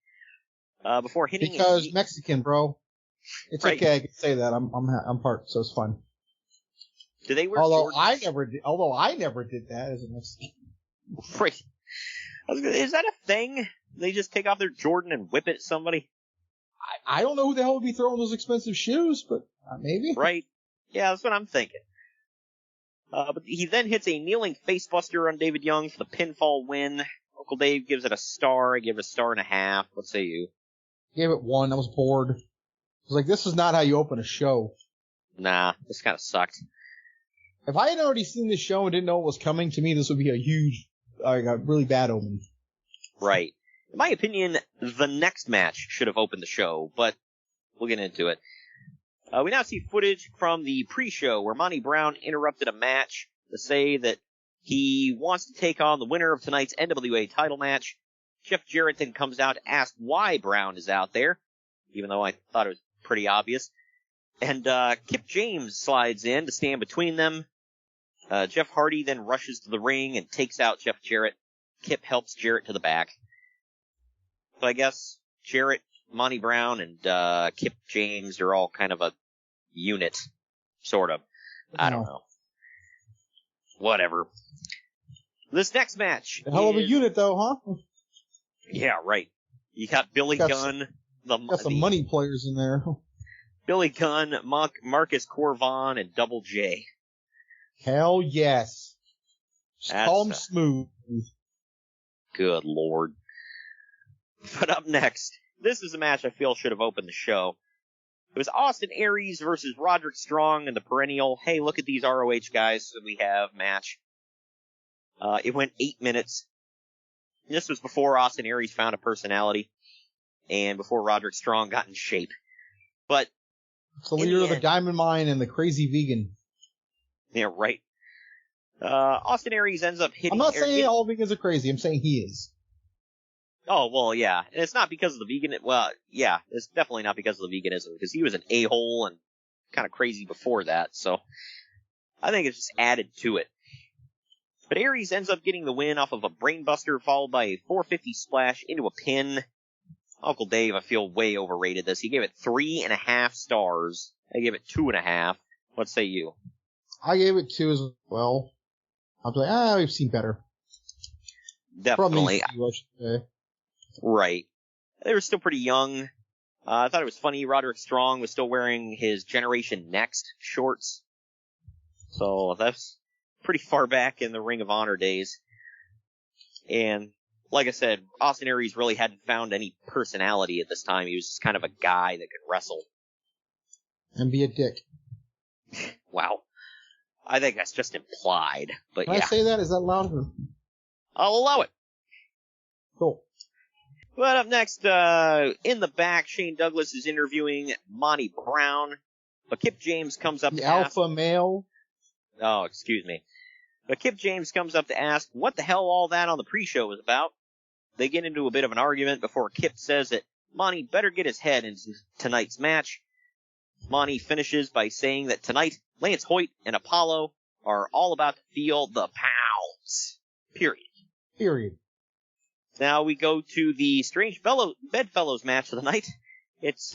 Before hitting... Because Mexican, bro. It's right. okay, I can say that. I'm part, so it's fun. Do they wear Although Jordans? I never did that as a Mexican. Right. Is that a thing? They just take off their Jordan and whip it at somebody? I don't know who the hell would be throwing those expensive shoes, but maybe. Right. Yeah, that's what I'm thinking. But he then hits a kneeling facebuster on David Young for the pinfall win. Uncle Dave gives it a star. I give it a 1.5 stars. What say you? Gave it 1. I was bored. I was like, this is not how you open a show. Nah, this kind of sucked. If I had already seen this show and didn't know it was coming, to me this would be a really bad omen. Right. In my opinion, the next match should have opened the show, but we'll get into it. We now see footage from the pre-show where Monty Brown interrupted a match to say that he wants to take on the winner of tonight's NWA title match. Jeff Jarrett then comes out to ask why Brown is out there, even though I thought it was pretty obvious. And Kip James slides in to stand between them. Jeff Hardy then rushes to the ring and takes out Jeff Jarrett. Kip helps Jarrett to the back. So I guess Jarrett, Monty Brown, and Kip James are all kind of a unit, sort of. I don't know. Whatever. This next match A hell of a unit, though, huh? Yeah, right. You got Billy Gunn. Got some money players in there. Billy Gunn, Marcus Corvon, and Double J. Hell yes. Just call them smooth. Good lord. But up next, this is a match I feel should have opened the show. It was Austin Aries versus Roderick Strong in the perennial, hey, look at these ROH guys that we have match. It went 8 minutes. This was before Austin Aries found a personality and before Roderick Strong got in shape. But it's the leader of the Diamond Mine and the crazy vegan. Yeah, right. Austin Aries ends up hitting... I'm not saying all vegans are crazy. I'm saying he is. Oh, well, yeah. And it's not because of the vegan... Well, yeah, it's definitely not because of the veganism, because he was an a-hole and kind of crazy before that, so I think it's just added to it. But Aries ends up getting the win off of a brainbuster followed by a 450 splash into a pin. Uncle Dave, I feel, way overrated this. He gave it 3.5 stars. I gave it 2.5. What say you? I gave it 2 as well. I was like, we've seen better. Definitely. From right. They were still pretty young. I thought it was funny Roderick Strong was still wearing his Generation Next shorts. So that's pretty far back in the Ring of Honor days. And like I said, Austin Aries really hadn't found any personality at this time. He was just kind of a guy that could wrestle. And be a dick. Wow. I think that's just implied, but Can I say that? Is that loud? I'll allow it. Cool. But up next, in the back, Shane Douglas is interviewing Monty Brown, but Kip James comes up the to alpha ask... male. Oh, excuse me. But Kip James comes up to ask what the hell all that on the pre-show was about. They get into a bit of an argument before Kip says that Monty better get his head into tonight's match. Monty finishes by saying that tonight, Lance Hoyt and Apollo are all about to feel the pounds. Period. Now we go to the Strange Bedfellows match of the night. It's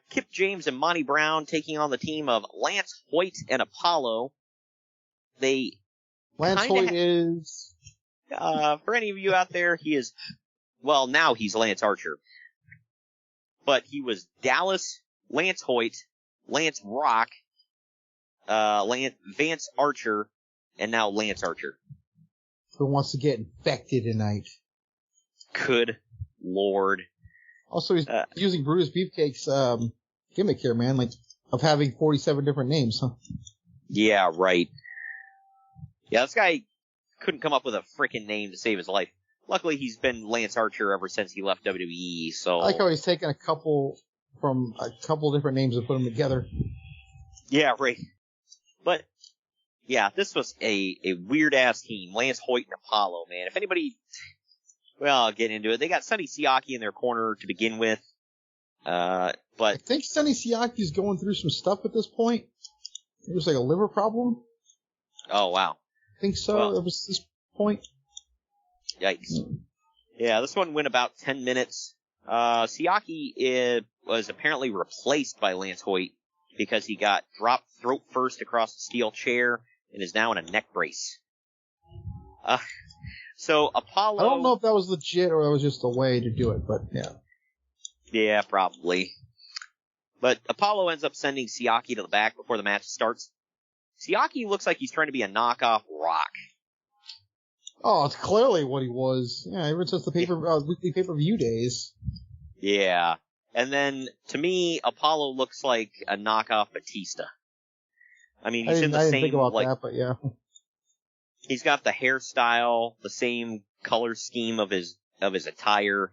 Kip James and Monty Brown taking on the team of Lance Hoyt and Apollo. Lance Hoyt is... for any of you out there, he is... Well, now he's Lance Archer. But he was Dallas, Lance Hoyt, Lance Rock, Vance Archer, and now Lance Archer. Who wants to get infected tonight? Good Lord. Also, he's using Brutus Beefcake's gimmick here, man, like, of having 47 different names, huh? Yeah, right. Yeah, this guy couldn't come up with a freaking name to save his life. Luckily, he's been Lance Archer ever since he left WWE, so... I like how he's taken a couple different names and put them together. Yeah, right. But, yeah, this was a weird-ass team. Lance Hoyt and Apollo, man. If anybody... Well, I'll get into it. They got Sonny Siaki in their corner to begin with. But... I think Sonny Siaki's going through some stuff at this point. It was like a liver problem. Oh, wow. I think so. Well, it was this point. Yikes. Yeah, this one went about 10 minutes. Siaki was apparently replaced by Lance Hoyt because he got dropped throat first across the steel chair and is now in a neck brace. So Apollo... I don't know if that was legit or that was just a way to do it, but yeah. Yeah, probably. But Apollo ends up sending Siaki to the back before the match starts. Siaki looks like he's trying to be a knockoff Rock. Oh, it's clearly what he was. Yeah, ever since the weekly pay-per-view days. Yeah. And then, to me, Apollo looks like a knockoff Batista. I mean, he's in the same... I didn't think about that, but yeah. He's got the hairstyle, the same color scheme of his attire,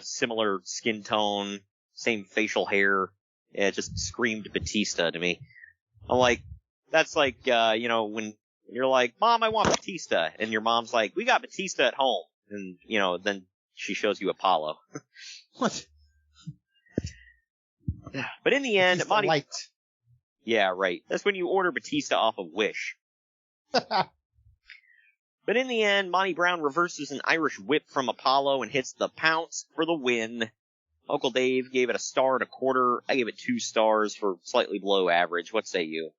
similar skin tone, same facial hair. Yeah, it just screamed Batista to me. I'm like, that's like, when you're like, Mom, I want Batista. And your mom's like, we got Batista at home. And, then she shows you Apollo. What? But in the end, Batista Monty... liked. Yeah, right. That's when you order Batista off of Wish. But in the end, Monty Brown reverses an Irish whip from Apollo and hits the pounce for the win. Uncle Dave gave it 1.25 stars. I gave it 2 stars for slightly below average. What say you?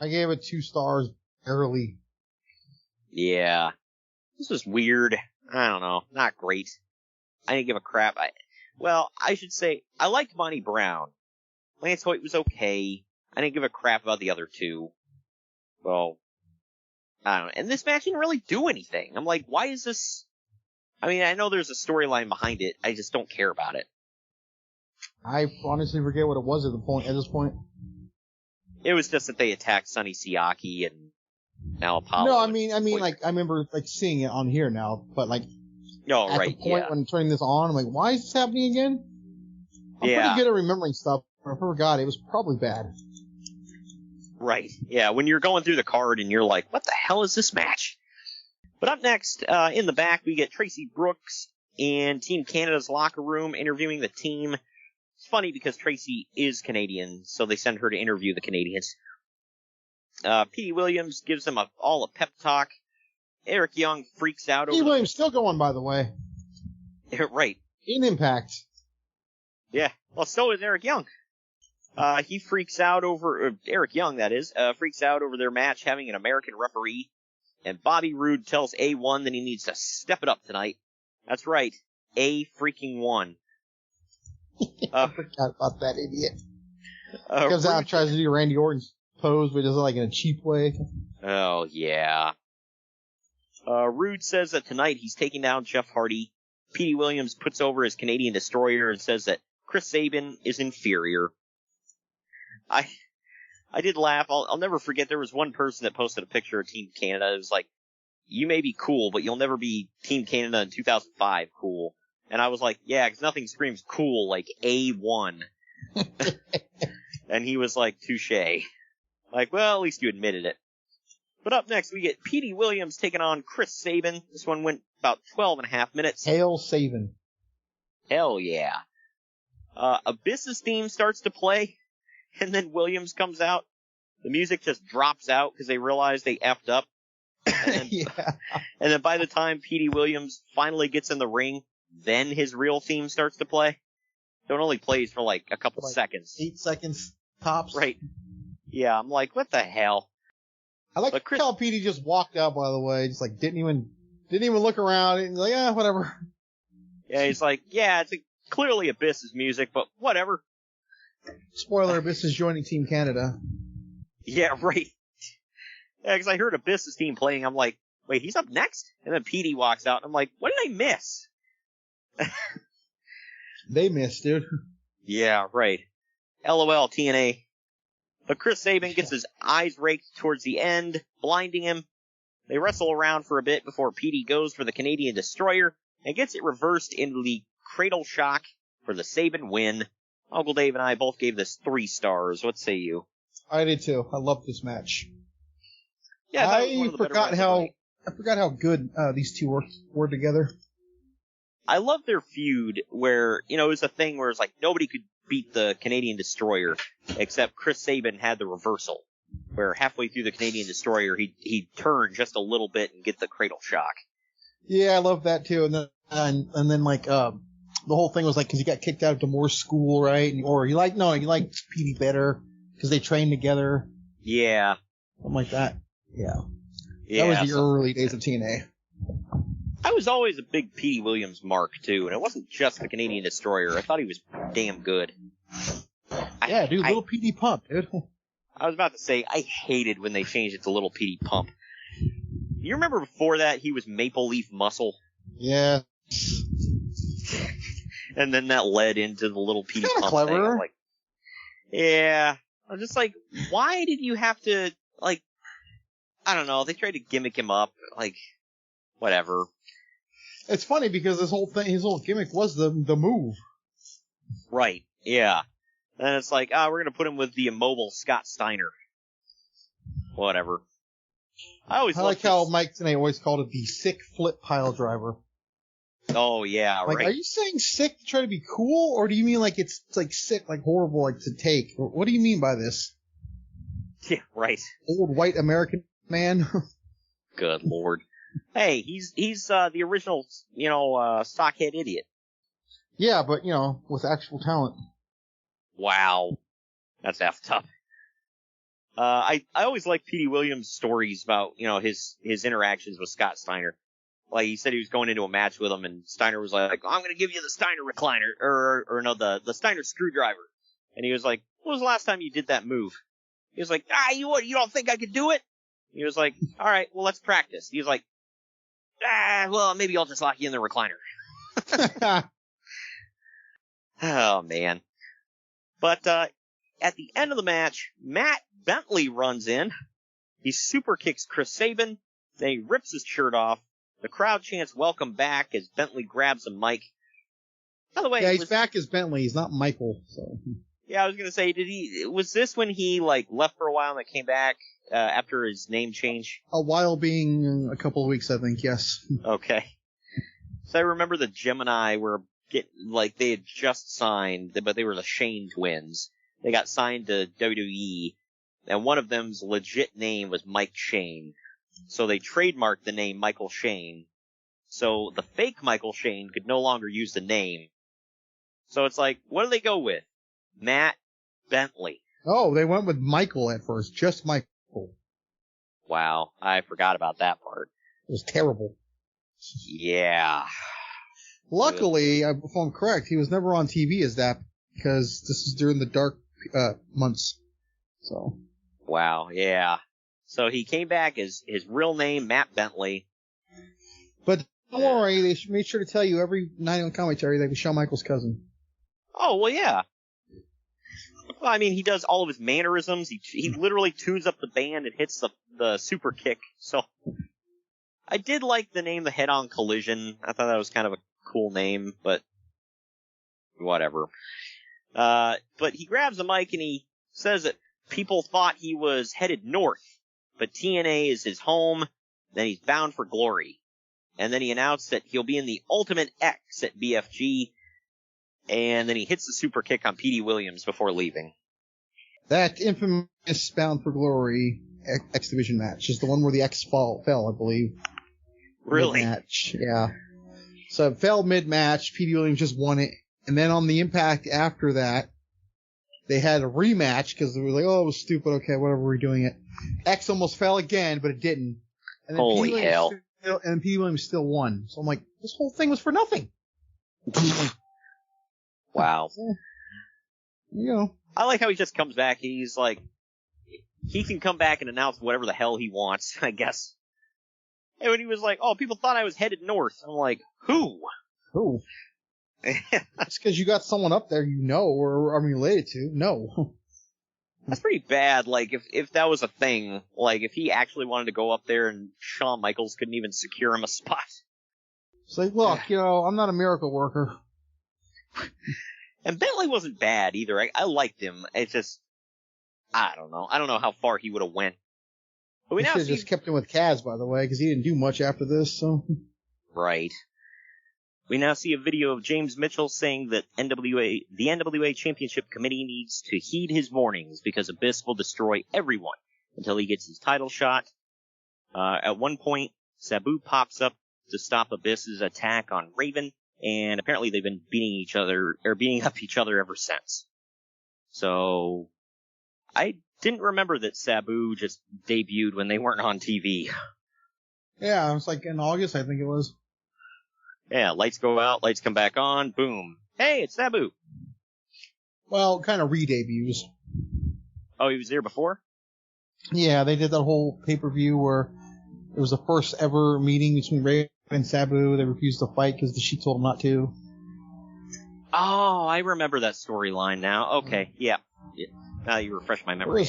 I gave it 2 stars early. Yeah. This was weird. I don't know. Not great. I didn't give a crap. I should say, I liked Monty Brown. Lance Hoyt was okay. I didn't give a crap about the other two. Well, I don't know. And this match didn't really do anything. I'm like, why is this... I mean, I know there's a storyline behind it. I just don't care about it. I honestly forget what it was at this point. It was just that they attacked Sonny Siaki and now Apollo. No, I mean, like, I remember, like, seeing it on here now, but, like, at the point when turning this on, I'm like, why is this happening again? I'm pretty good at remembering stuff. I forgot. It was probably bad. Right. Yeah, when you're going through the card and you're like, what the hell is this match? But up next, in the back, we get Tracy Brooks in Team Canada's locker room interviewing the team. It's funny because Tracy is Canadian, so they send her to interview the Canadians. Petey Williams gives them all a pep talk. Eric Young freaks out over... Petey Williams still going, by the way. Right. In Impact. Yeah. Well, so is Eric Young. He freaks out over... Eric Young, that is. Freaks out over their match having an American referee. And Bobby Roode tells A1 that he needs to step it up tonight. That's right. A-freaking-1. I forgot about that idiot. Comes out and tries to do Randy Orton's pose, but does it like in a cheap way. Oh, yeah. Rude says that tonight he's taking down Jeff Hardy. Petey Williams puts over his Canadian Destroyer and says that Chris Saban is inferior. I did laugh. I'll never forget there was one person that posted a picture of Team Canada. It was like, you may be cool, but you'll never be Team Canada in 2005 cool. And I was like, yeah, because nothing screams cool like A1. And he was like, touche. Like, well, at least you admitted it. But up next, we get Petey Williams taking on Chris Saban. This one went about 12.5 minutes. Hail Saban. Hell yeah. Abyss's theme starts to play, and then Williams comes out. The music just drops out because they realize they effed up. And then, Yeah. and then by the time Petey Williams finally gets in the ring, then his real theme starts to play. So it only plays for like a couple seconds. 8 seconds tops. Right. Yeah, I'm like, what the hell? I like how Petey just walked out, by the way, just like didn't even look around. And like, yeah, whatever. Yeah, he's like, yeah, it's clearly Abyss's music, but whatever. Spoiler: Abyss is joining Team Canada. Yeah, right. Yeah, because I heard Abyss's team playing. I'm like, wait, he's up next? And then Petey walks out, and I'm like, what did I miss? They missed, dude. Yeah, right. LOL, TNA. But Chris Saban gets his eyes raked towards the end, blinding him. They wrestle around for a bit before Petey goes for the Canadian Destroyer and gets it reversed into the Cradle Shock for the Saban win. Uncle Dave and I both gave this 3 stars. What say you? I did too. I loved this match. Yeah, I forgot how good these two were together. I love their feud where, it was a thing where it's like nobody could beat the Canadian Destroyer except Chris Saban had the reversal, where halfway through the Canadian Destroyer he'd turn just a little bit and get the Cradle Shock. Yeah, I love that too. And then like the whole thing was like because he got kicked out of Moore's school, right? Or he liked Petey better because they trained together. Yeah, something like that. Yeah, that was the early days of TNA. I was always a big Petey Williams mark, too, and it wasn't just the Canadian Destroyer. I thought he was damn good. Yeah, dude, Little Petey Pump, dude. I was about to say, I hated when they changed it to Little Petey Pump. You remember before that, he was Maple Leaf Muscle? Yeah. And then that led into the Little Petey Pump clever. thing. I'm like, yeah. I'm just like, why did you have to, like, I don't know, they tried to gimmick him up, like, whatever. It's funny because his whole gimmick was the move. Right, yeah. And it's like, we're gonna put him with the immobile Scott Steiner. Whatever. I like how Mike Tenay always called it the sick flip pile driver. Oh yeah, like, right. Are you saying sick to try to be cool, or do you mean like it's like sick, like horrible, like to take? What do you mean by this? Yeah, right. Old white American man. Good lord. Hey, he's the original, sockhead idiot. Yeah, but with actual talent. Wow, that's effed up. I always like Petey Williams' stories about his interactions with Scott Steiner. Like he said he was going into a match with him, and Steiner was like, "I'm gonna give you the Steiner recliner, or no, the Steiner screwdriver." And he was like, "When was the last time you did that move?" He was like, you don't think I could do it?" He was like, "All right, well let's practice." He was like, well, maybe I'll just lock you in the recliner. Oh, man. But at the end of the match, Matt Bentley runs in. He super kicks Chris Saban. Then he rips his shirt off. The crowd chants welcome back as Bentley grabs a mic. By the way, yeah, he's back as Bentley. He's not Michael. So. Yeah, I was going to say, was this when he left for a while and then came back after his name change? A while being a couple of weeks, I think, yes. Okay. So I remember the Gemini were they had just signed, but they were the Shane twins. They got signed to WWE, and one of them's legit name was Mike Shane. So they trademarked the name Michael Shane. So the fake Michael Shane could no longer use the name. So it's like, what do they go with? Matt Bentley. Oh, they went with Michael at first. Just Michael. Wow, I forgot about that part. It was terrible. Yeah. Luckily, if I'm correct, he was never on TV as that because this is during the dark months. So. Wow, yeah. So he came back as his real name, Matt Bentley. But don't worry, they made sure to tell you every night on commentary that was Shawn Michaels' cousin. Oh, well, yeah. Well, I mean, he does all of his mannerisms. He literally tunes up the band and hits the super kick. So I did like the name, the Head-On Collision. I thought that was kind of a cool name, but whatever. But he grabs the mic and he says that people thought he was headed north, but TNA is his home, then he's bound for glory. And then he announced that he'll be in the Ultimate X at BFG, and then he hits the super kick on Petey Williams before leaving. That infamous Bound for Glory X Division match is the one where the X fell, I believe. Really? Mid-match, yeah. So it fell mid-match, Petey Williams just won it, and then on the Impact after that, they had a rematch because they were like, oh, it was stupid, okay, whatever, we're doing it. X almost fell again, but it didn't. And then Holy hell. And Petey Williams still won. So I'm like, this whole thing was for nothing. Wow. You know. I like how he just comes back. He's like, he can come back and announce whatever the hell he wants, I guess. And when he was like, oh, people thought I was headed north. I'm like, who? Who? That's because you got someone up there you know or are related to. No. That's pretty bad. Like, if that was a thing, like, if he actually wanted to go up there and Shawn Michaels couldn't even secure him a spot. It's like, look, I'm not a miracle worker. And Bentley wasn't bad either. I liked him. It's just, I don't know. I don't know how far he would have went. But we now should have just kept him with Kaz, by the way, because he didn't do much after this, so. Right. We now see a video of James Mitchell saying that the NWA Championship Committee needs to heed his warnings because Abyss will destroy everyone until he gets his title shot. At one point, Sabu pops up to stop Abyss's attack on Raven, and apparently they've been beating up each other ever since. So, I didn't remember that Sabu just debuted when they weren't on TV. Yeah, it was like in August, I think it was. Yeah, lights go out, lights come back on, boom. Hey, it's Sabu. Well, kind of re-debuts. Oh, he was there before? Yeah, they did that whole pay-per-view where it was the first ever meeting between Raven and Sabu. They refused to fight because the Sheik told them not to. Oh, I remember that storyline now. Okay, yeah. Now you refresh my memory. It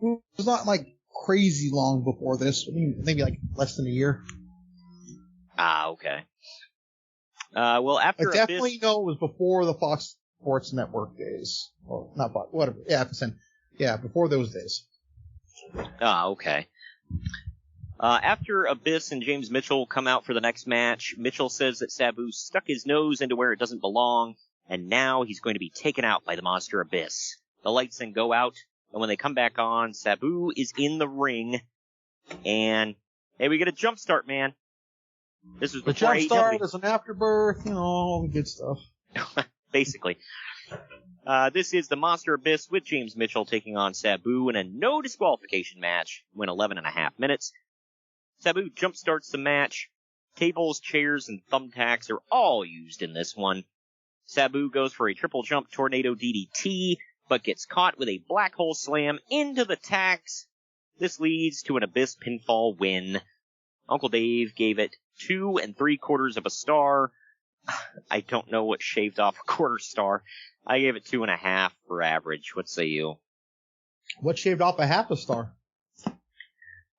was not like crazy long before this. Maybe like less than a year. Ah, okay. Well, after I definitely know it was before the Fox Sports Network days. Well, not Fox, whatever. Yeah, before those days. Ah, okay. After Abyss and James Mitchell come out for the next match, Mitchell says that Sabu stuck his nose into where it doesn't belong, and now he's going to be taken out by the monster Abyss. The lights then go out, and when they come back on, Sabu is in the ring, and hey, we get a jump start, man. This was the jump start is an afterbirth, all the good stuff. Basically. This is the Monster Abyss with James Mitchell taking on Sabu in a no disqualification match. Win 11.5 minutes. Sabu jump starts the match. Tables, chairs, and thumbtacks are all used in this one. Sabu goes for a triple jump tornado DDT, but gets caught with a black hole slam into the tacks. This leads to an Abyss pinfall win. Uncle Dave gave it 2 3/4 of a star. I don't know what shaved off a quarter star. I gave it 2.5 for average. What say you? What shaved off a half a star?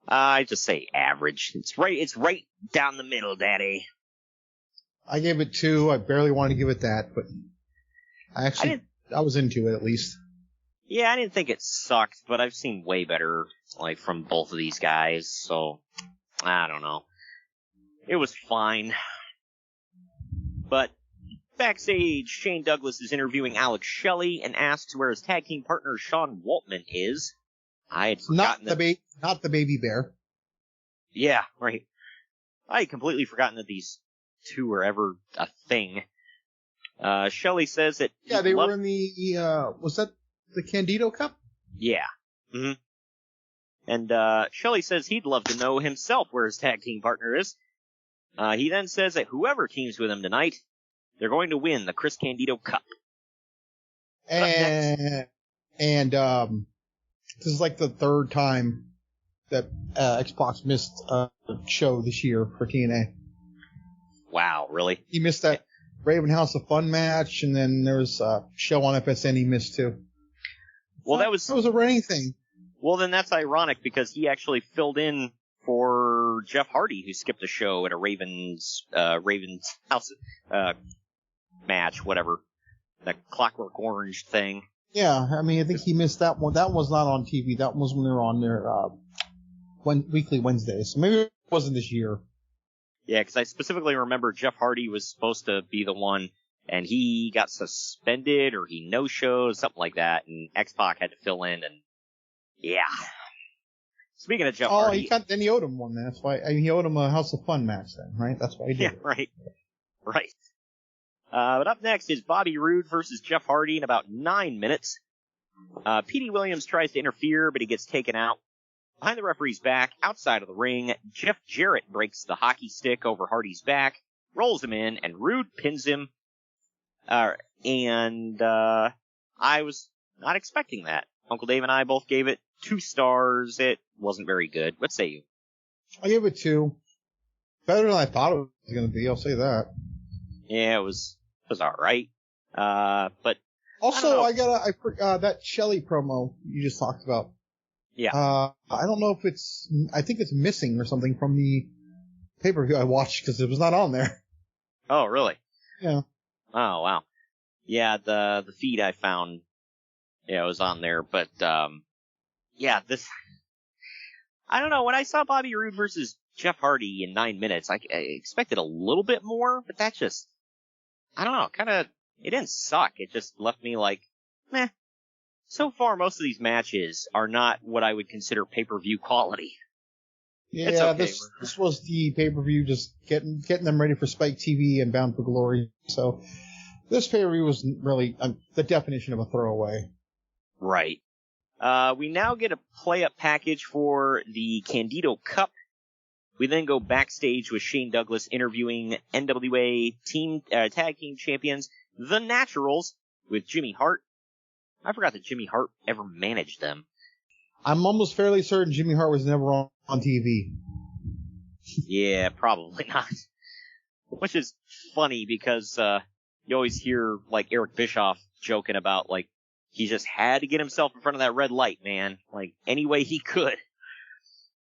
I just say average. It's right down the middle, Daddy. I gave it 2. I barely wanted to give it that, but I was into it at least. Yeah, I didn't think it sucked, but I've seen way better, like, from both of these guys, so I don't know. It was fine. But backstage, Shane Douglas is interviewing Alex Shelley and asks where his tag team partner Sean Waltman is. I had forgotten not the baby bear. Yeah, right. I had completely forgotten that these two were ever a thing. Shelley says that they were in the was that the Candido Cup? Yeah. Mm-hmm. And Shelley says he'd love to know himself where his tag team partner is. He then says that whoever teams with him tonight, they're going to win the Chris Candido Cup. And this is like the third time that Xbox missed a show this year for TNA. Wow, really? He missed that Raven House of Fun match, and then there was a show on FSN he missed too. Well, that was a running thing. Well, then that's ironic because he actually filled in for Jeff Hardy, who skipped a show at a Ravens House match, whatever, that Clockwork Orange thing. Yeah, I mean, I think he missed that one. That was not on TV. That was when they were on their weekly Wednesdays. So maybe it wasn't this year. Yeah, because I specifically remember Jeff Hardy was supposed to be the one, and he got suspended or he no-showed, something like that, and X-Pac had to fill in, and yeah. Speaking of Jeff Hardy... then he owed him one. That's why he owed him a House of Fun match then, right? That's why he did. Yeah, right. But up next is Bobby Roode versus Jeff Hardy in about 9 minutes. Petey Williams tries to interfere, but he gets taken out. Behind the referee's back, outside of the ring, Jeff Jarrett breaks the hockey stick over Hardy's back, rolls him in, and Roode pins him. I was not expecting that. Uncle Dave and I both gave it 2 stars. It wasn't very good. What say you? I gave it 2. Better than I thought it was going to be, I'll say that. Yeah, it was alright. But. Also, I got that Shelley promo you just talked about. Yeah. I don't know if I think it's missing or something from the pay-per-view I watched because it was not on there. Oh, really? Yeah. Oh, wow. Yeah, the feed I found, it was on there, but, yeah, I don't know, when I saw Bobby Roode versus Jeff Hardy in 9 minutes, I expected a little bit more, but that just, I don't know, it didn't suck, it just left me like, meh. So far, most of these matches are not what I would consider pay-per-view quality. Yeah, it's okay. This was the pay-per-view just getting them ready for Spike TV and Bound for Glory. So this pay-per-view was really the definition of a throwaway. Right. We now get a play-up package for the Candido Cup. We then go backstage with Shane Douglas interviewing NWA Tag Team Champions, The Naturals, with Jimmy Hart. I forgot that Jimmy Hart ever managed them. I'm almost fairly certain Jimmy Hart was never on TV. Yeah, probably not. Which is funny because you always hear like Eric Bischoff joking about like he just had to get himself in front of that red light, man, like any way he could.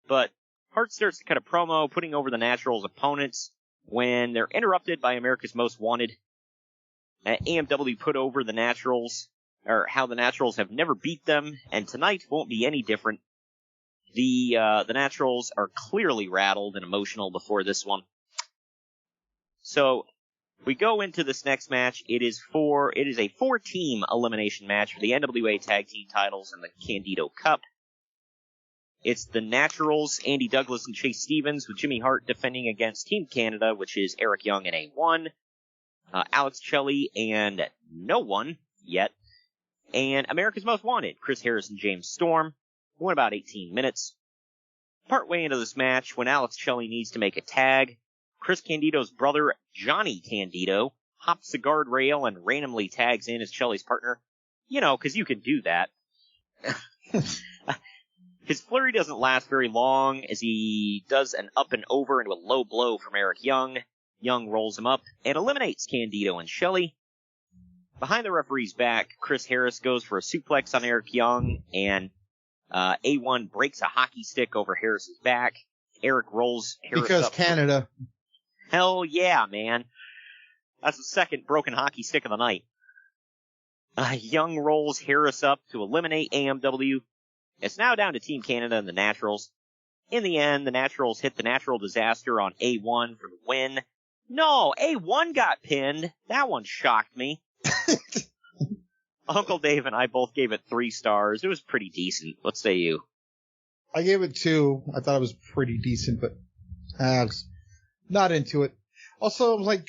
But Hart starts to cut a promo, putting over the Naturals' opponents when they're interrupted by America's Most Wanted. AMW put over the Naturals, or how the Naturals have never beat them, and tonight won't be any different. The Naturals are clearly rattled and emotional before this one. So, we go into this next match. It is a 4-team elimination match for the NWA Tag Team titles and the Candido Cup. It's the Naturals, Andy Douglas and Chase Stevens, with Jimmy Hart defending against Team Canada, which is Eric Young and A1, Alex Shelley and no one yet, and America's Most Wanted, Chris Harris and James Storm. Went about 18 minutes. Partway into this match, when Alex Shelley needs to make a tag, Chris Candido's brother, Johnny Candido, hops the guardrail and randomly tags in as Shelley's partner. You know, 'cause you can do that. His flurry doesn't last very long, as he does an up and over into a low blow from Eric Young. Young rolls him up and eliminates Candido and Shelley. Behind the referee's back, Chris Harris goes for a suplex on Eric Young, and A1 breaks a hockey stick over Harris's back. Eric rolls Harris because up. Canada. Hell yeah, man. That's the second broken hockey stick of the night. Young rolls Harris up to eliminate AMW. It's now down to Team Canada and the Naturals. In the end, the Naturals hit the Natural Disaster on A1 for the win. No, A1 got pinned. That one shocked me. Uncle Dave and I both gave it 3 stars. It was pretty decent. What say you? I gave it 2. I thought it was pretty decent, but I was not into it. Also, I was like,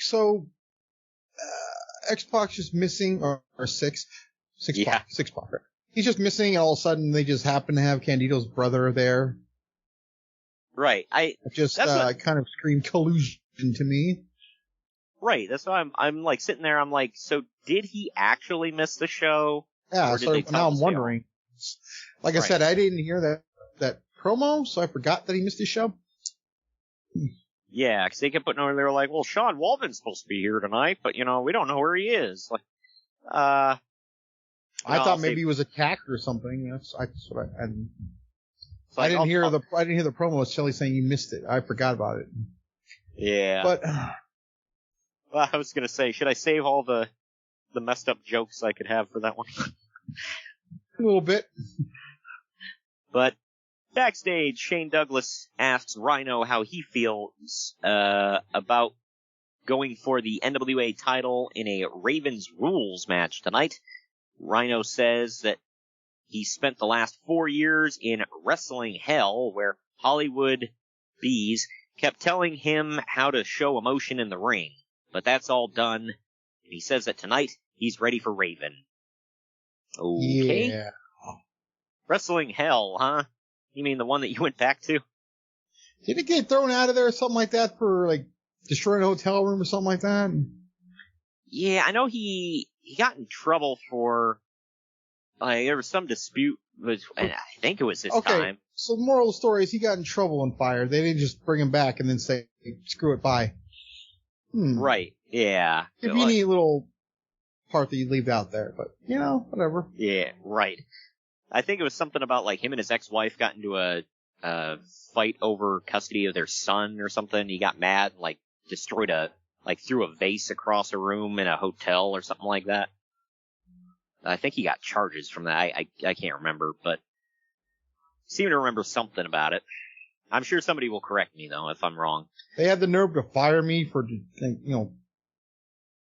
X-Pac's just missing, or Six Pac. He's just missing, and all of a sudden they just happen to have Candido's brother there. Right. It just kind of screamed collusion to me. Right. That's why I'm like sitting there. I'm like, so did he actually miss the show? Yeah. So now I'm wondering. Like I said, I didn't hear that promo, so I forgot that he missed his show. Yeah, because they kept putting over, they were like, well, Sean Waltman's supposed to be here tonight, but, we don't know where he is. Like, I thought maybe he was attacked or something. That's what I didn't hear the promo with Shelley saying you missed it. I forgot about it. Yeah. But well, I was gonna say, should I save all the messed up jokes I could have for that one? A little bit. But backstage, Shane Douglas asks Rhino how he feels about going for the NWA title in a Ravens Rules match tonight. Rhino says that he spent the last 4 years in wrestling hell, where Hollywood bees kept telling him how to show emotion in the ring. But that's all done, and he says that tonight he's ready for Raven. Okay. Yeah. Wrestling hell, huh? You mean the one that you went back to? Did he get thrown out of there or something like that for, like, destroying a hotel room or something like that? Yeah, I know he got in trouble for, there was some dispute, and I think it was this time. So the moral of the story is he got in trouble and fired. They didn't just bring him back and then say, screw it, bye. Right, yeah. If you need a little part that you leave out there, but, whatever. Yeah, right. I think it was something about, like, him and his ex-wife got into a fight over custody of their son or something. He got mad and, like, threw a vase across a room in a hotel or something like that. I think he got charges from that. I can't remember, but seem to remember something about it. I'm sure somebody will correct me, though, if I'm wrong. They had the nerve to fire me for,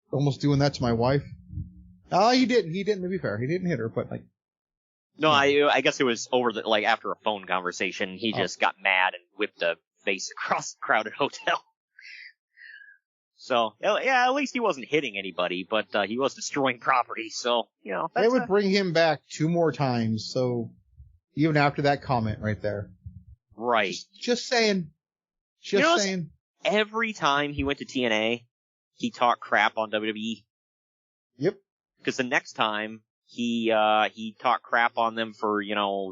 almost doing that to my wife. He didn't. To be fair, he didn't hit her, but like. No, I guess it was over after a phone conversation, he just got mad and whipped a vase across the crowded hotel. So, yeah, at least he wasn't hitting anybody, but he was destroying property, so, They would bring him back 2 more times, so even after that comment right there. Right. Just saying. Just saying. Every time he went to TNA, he talked crap on WWE. Yep. Because the next time, he talked crap on them for,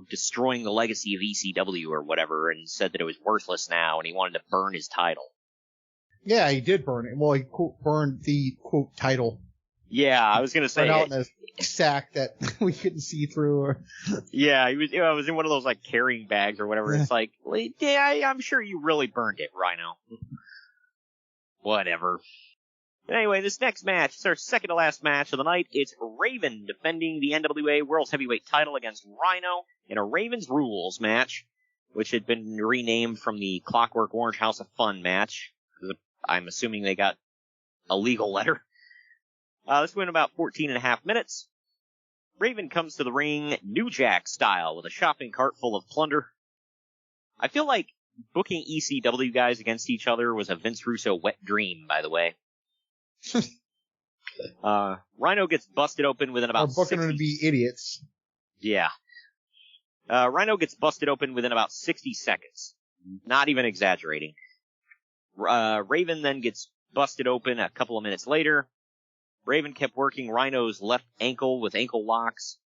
destroying the legacy of ECW or whatever, and said that it was worthless now, and he wanted to burn his title. Yeah, he did burn it. Well, he burned the quote title. Yeah, I was gonna say out in a sack that we couldn't see through. Yeah, he was. I was in one of those like carrying bags or whatever. It's like, yeah, I'm sure you really burned it, Rhino. Whatever. Anyway, this next match is our second to last match of the night. It's Raven defending the NWA World's Heavyweight title against Rhino in a Raven's Rules match, which had been renamed from the Clockwork Orange House of Fun match. I'm assuming they got a legal letter. This went about 14 and a half minutes. Raven comes to the ring New Jack style with a shopping cart full of plunder. I feel like booking ECW guys against each other was a Vince Russo wet dream, by the way. Rhino gets busted open within about 60... them to be idiots. Yeah. Rhino gets busted open within about 60 seconds. Not even exaggerating. Raven then gets busted open a couple of minutes later. Raven kept working Rhino's left ankle with ankle locks.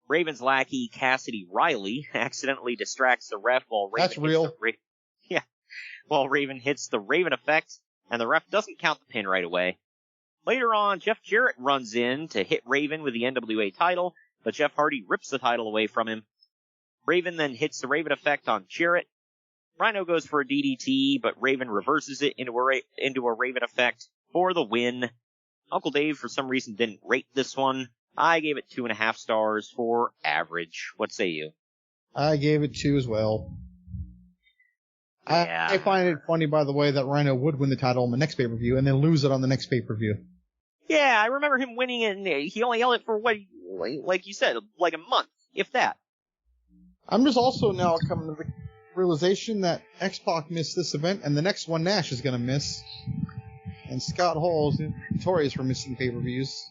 Raven's lackey, Cassidy Riley, accidentally distracts the ref while Raven That's real. While Raven hits the Raven effect, and the ref doesn't count the pin right away. Later on, Jeff Jarrett runs in to hit Raven with the NWA title, but Jeff Hardy rips the title away from him. Raven then hits the Raven effect on Jarrett. Rhino goes for a DDT, but Raven reverses it into a Raven effect for the win. Uncle Dave, for some reason, didn't rate this one. I gave it 2.5 stars for average. What say you? I gave it 2 as well. Yeah. I find it funny, by the way, that Rhino would win the title on the next pay-per-view and then lose it on the next pay-per-view. Yeah, I remember him winning it, and he only held it for, like you said, like a month, if that. I'm just also now coming to the realization that X-Pac missed this event, and the next one Nash is going to miss. And Scott Hall is notorious for missing pay-per-views.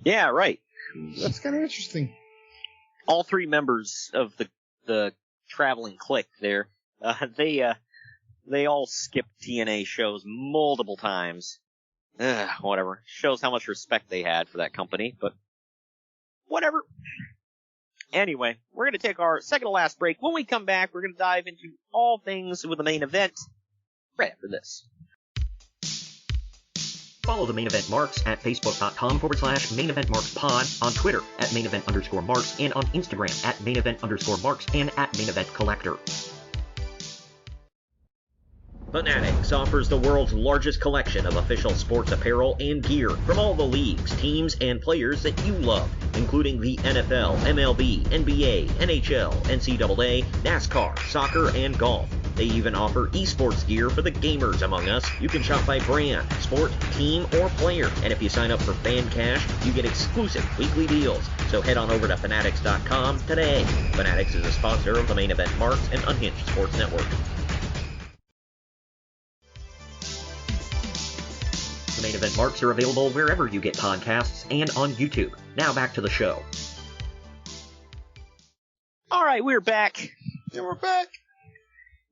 Yeah, right. That's kind of interesting. All 3 members of the traveling clique there, they all skipped TNA shows multiple times. Whatever. Shows how much respect they had for that company, but whatever. Anyway, we're going to take our second to last break. When we come back, we're going to dive into all things with the main event. right after this. Follow the Main Event Marks at facebook.com/Main Event Marks Pod, on Twitter at Main Event _Marks, and on Instagram at Main Event _Marks and at Main Event Collector. FANATICS offers the world's largest collection of official sports apparel and gear from all the leagues, teams, and players that you love, including the NFL, MLB, NBA, NHL, NCAA, NASCAR, soccer, and golf. They even offer esports gear for the gamers among us. You can shop by brand, sport, team, or player. And if you sign up for Fan Cash, you get exclusive weekly deals. So head on over to fanatics.com today. FANATICS is a sponsor of the Main Event Marks and Unhinged Sports Network. The Main Event Marks are available wherever you get podcasts and on YouTube. Now back to the show. All right, we're back. Yeah, we're back.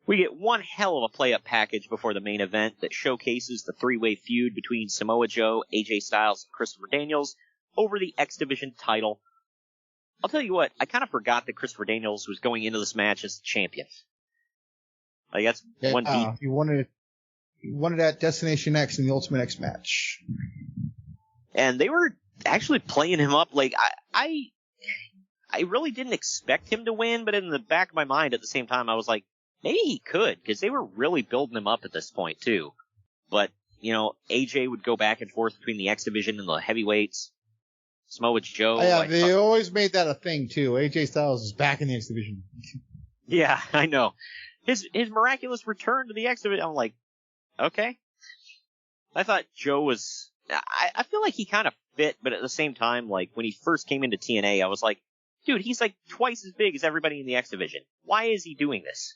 We get one hell of a play-up package before the main event that showcases the three-way feud between Samoa Joe, AJ Styles, and Christopher Daniels over the X Division title. I'll tell you what, I kind of forgot that Christopher Daniels was going into this match as the champion. Like, that's one beat. You wanted that Destination X in the Ultimate X match. And they were actually playing him up. Like, I really didn't expect him to win, but in the back of my mind at the same time, I was like, maybe he could, because they were really building him up at this point, too. But, you know, AJ would go back and forth between the X Division and the heavyweights. Samoa Joe. Yeah, they always made that a thing, too. AJ Styles is back in the X Division. Yeah, I know. His miraculous return to the X Division, I'm like, okay. I thought Joe was... I feel like he kind of fit, but at the same time, like, when he first came into TNA, I was like, dude, he's like twice as big as everybody in the X Division. Why is he doing this?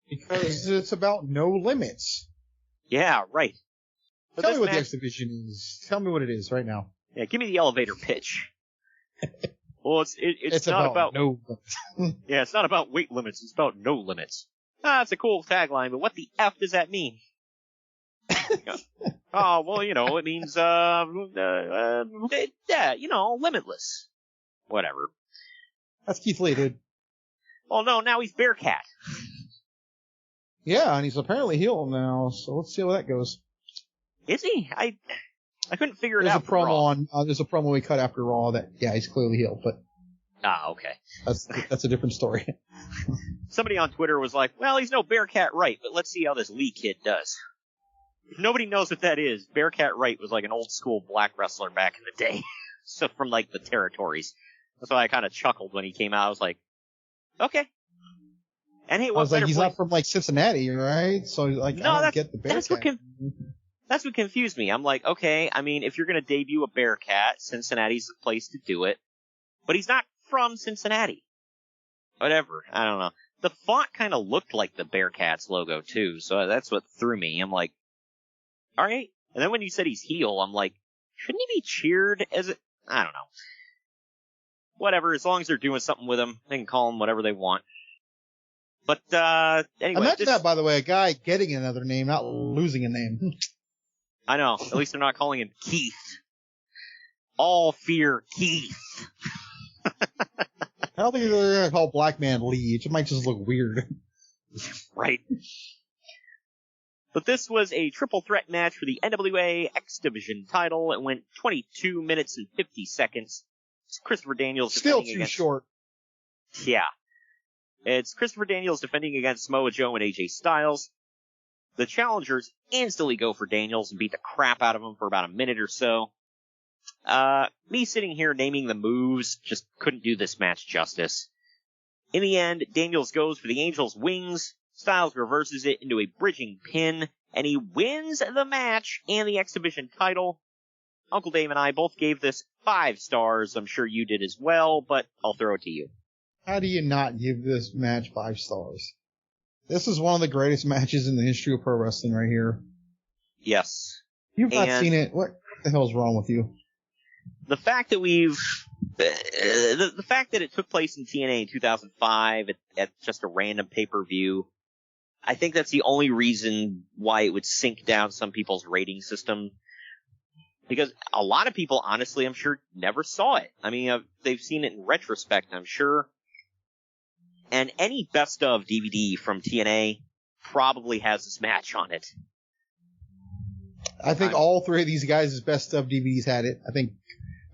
Because it's about no limits. Yeah, right. But Tell me what the X Division is. Tell me what it is right now. Yeah, give me the elevator pitch. Well, it's not about no limits. Yeah, it's not about weight limits. It's about no limits. It's a cool tagline, but what the F does that mean? Oh, well, you know, it means, yeah, you know, limitless. Whatever. That's Keith Lee, dude. Oh, no, now he's Bearcat. Yeah, and he's apparently healed now, so let's see how that goes. Is he? I couldn't figure it out. There's a promo we cut after Raw that, yeah, he's clearly healed, but. Okay. That's a different story. Somebody on Twitter was like, well, he's no Bearcat Wright, but let's see how this Lee kid does. If nobody knows what that is, Bearcat Wright was like an old school black wrestler back in the day. So from like the territories. That's why I kind of chuckled when he came out. I was like, okay. And hey, I was like, he's not from like Cincinnati, right? So like, no, I don't get the Bearcat. That's what confused me. I'm like, okay, I mean, if you're going to debut a Bearcat, Cincinnati's the place to do it. But he's not from Cincinnati. Whatever. I don't know. The font kind of looked like the Bearcats logo too, so that's what threw me. I'm like, alright. And then when you said he's heel, I'm like, shouldn't he be cheered as a... I don't know. Whatever, as long as they're doing something with him, they can call him whatever they want. But, anyway. Imagine that, by the way, a guy getting another name, not losing a name. I know. At least they're not calling him Keith. All fear Keith. I don't think they're going to call Black Man Lee. It might just look weird. Right. But this was a triple threat match for the NWA X Division title. It went 22 minutes and 50 seconds. It's Christopher Daniels still too short. Yeah. It's Christopher Daniels defending against Samoa Joe and AJ Styles. The challengers instantly go for Daniels and beat the crap out of him for about a minute or so. Me sitting here naming the moves just couldn't do this match justice. In the end, Daniels goes for the Angel's Wings. Styles reverses it into a bridging pin, and he wins the match and the X Division title. Uncle Dave and I both gave this 5 stars. I'm sure you did as well, but I'll throw it to you. How do you not give this match 5 stars? This is one of the greatest matches in the history of pro wrestling right here. Yes. You've not seen it. What the hell's wrong with you? The fact that the fact that it took place in TNA in 2005 at just a random pay-per-view, I think that's the only reason why it would sink down some people's rating system. Because a lot of people, honestly, I'm sure, never saw it. I mean, they've seen it in retrospect, I'm sure. And any best of DVD from TNA probably has this match on it. I think all three of these guys' best of DVDs had it. I think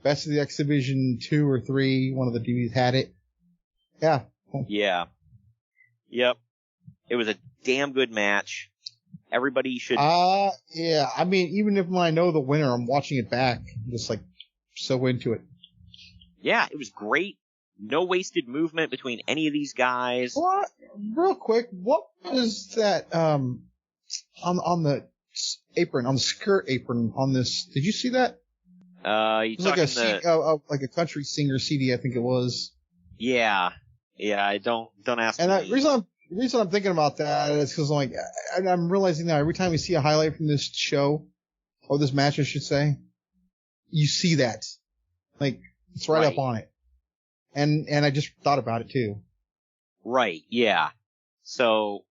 Best of the X Division 2 or 3, one of the DVDs had it. Yeah. Yeah. Yep. It was a damn good match. Everybody should. Yeah. I mean, even if when I know the winner, I'm watching it back. I'm just like so into it. Yeah, it was great. No wasted movement between any of these guys. What? Real quick, what was that, on the apron, on the skirt apron on this? Did you see that? It was like a country singer CD, I think it was. Yeah. Yeah, don't ask and me. The reason I'm thinking about that is because I'm realizing that every time we see a highlight from this show, or this match I should say, you see that. Like, it's right up on it. And I just thought about it too. Right, yeah. So,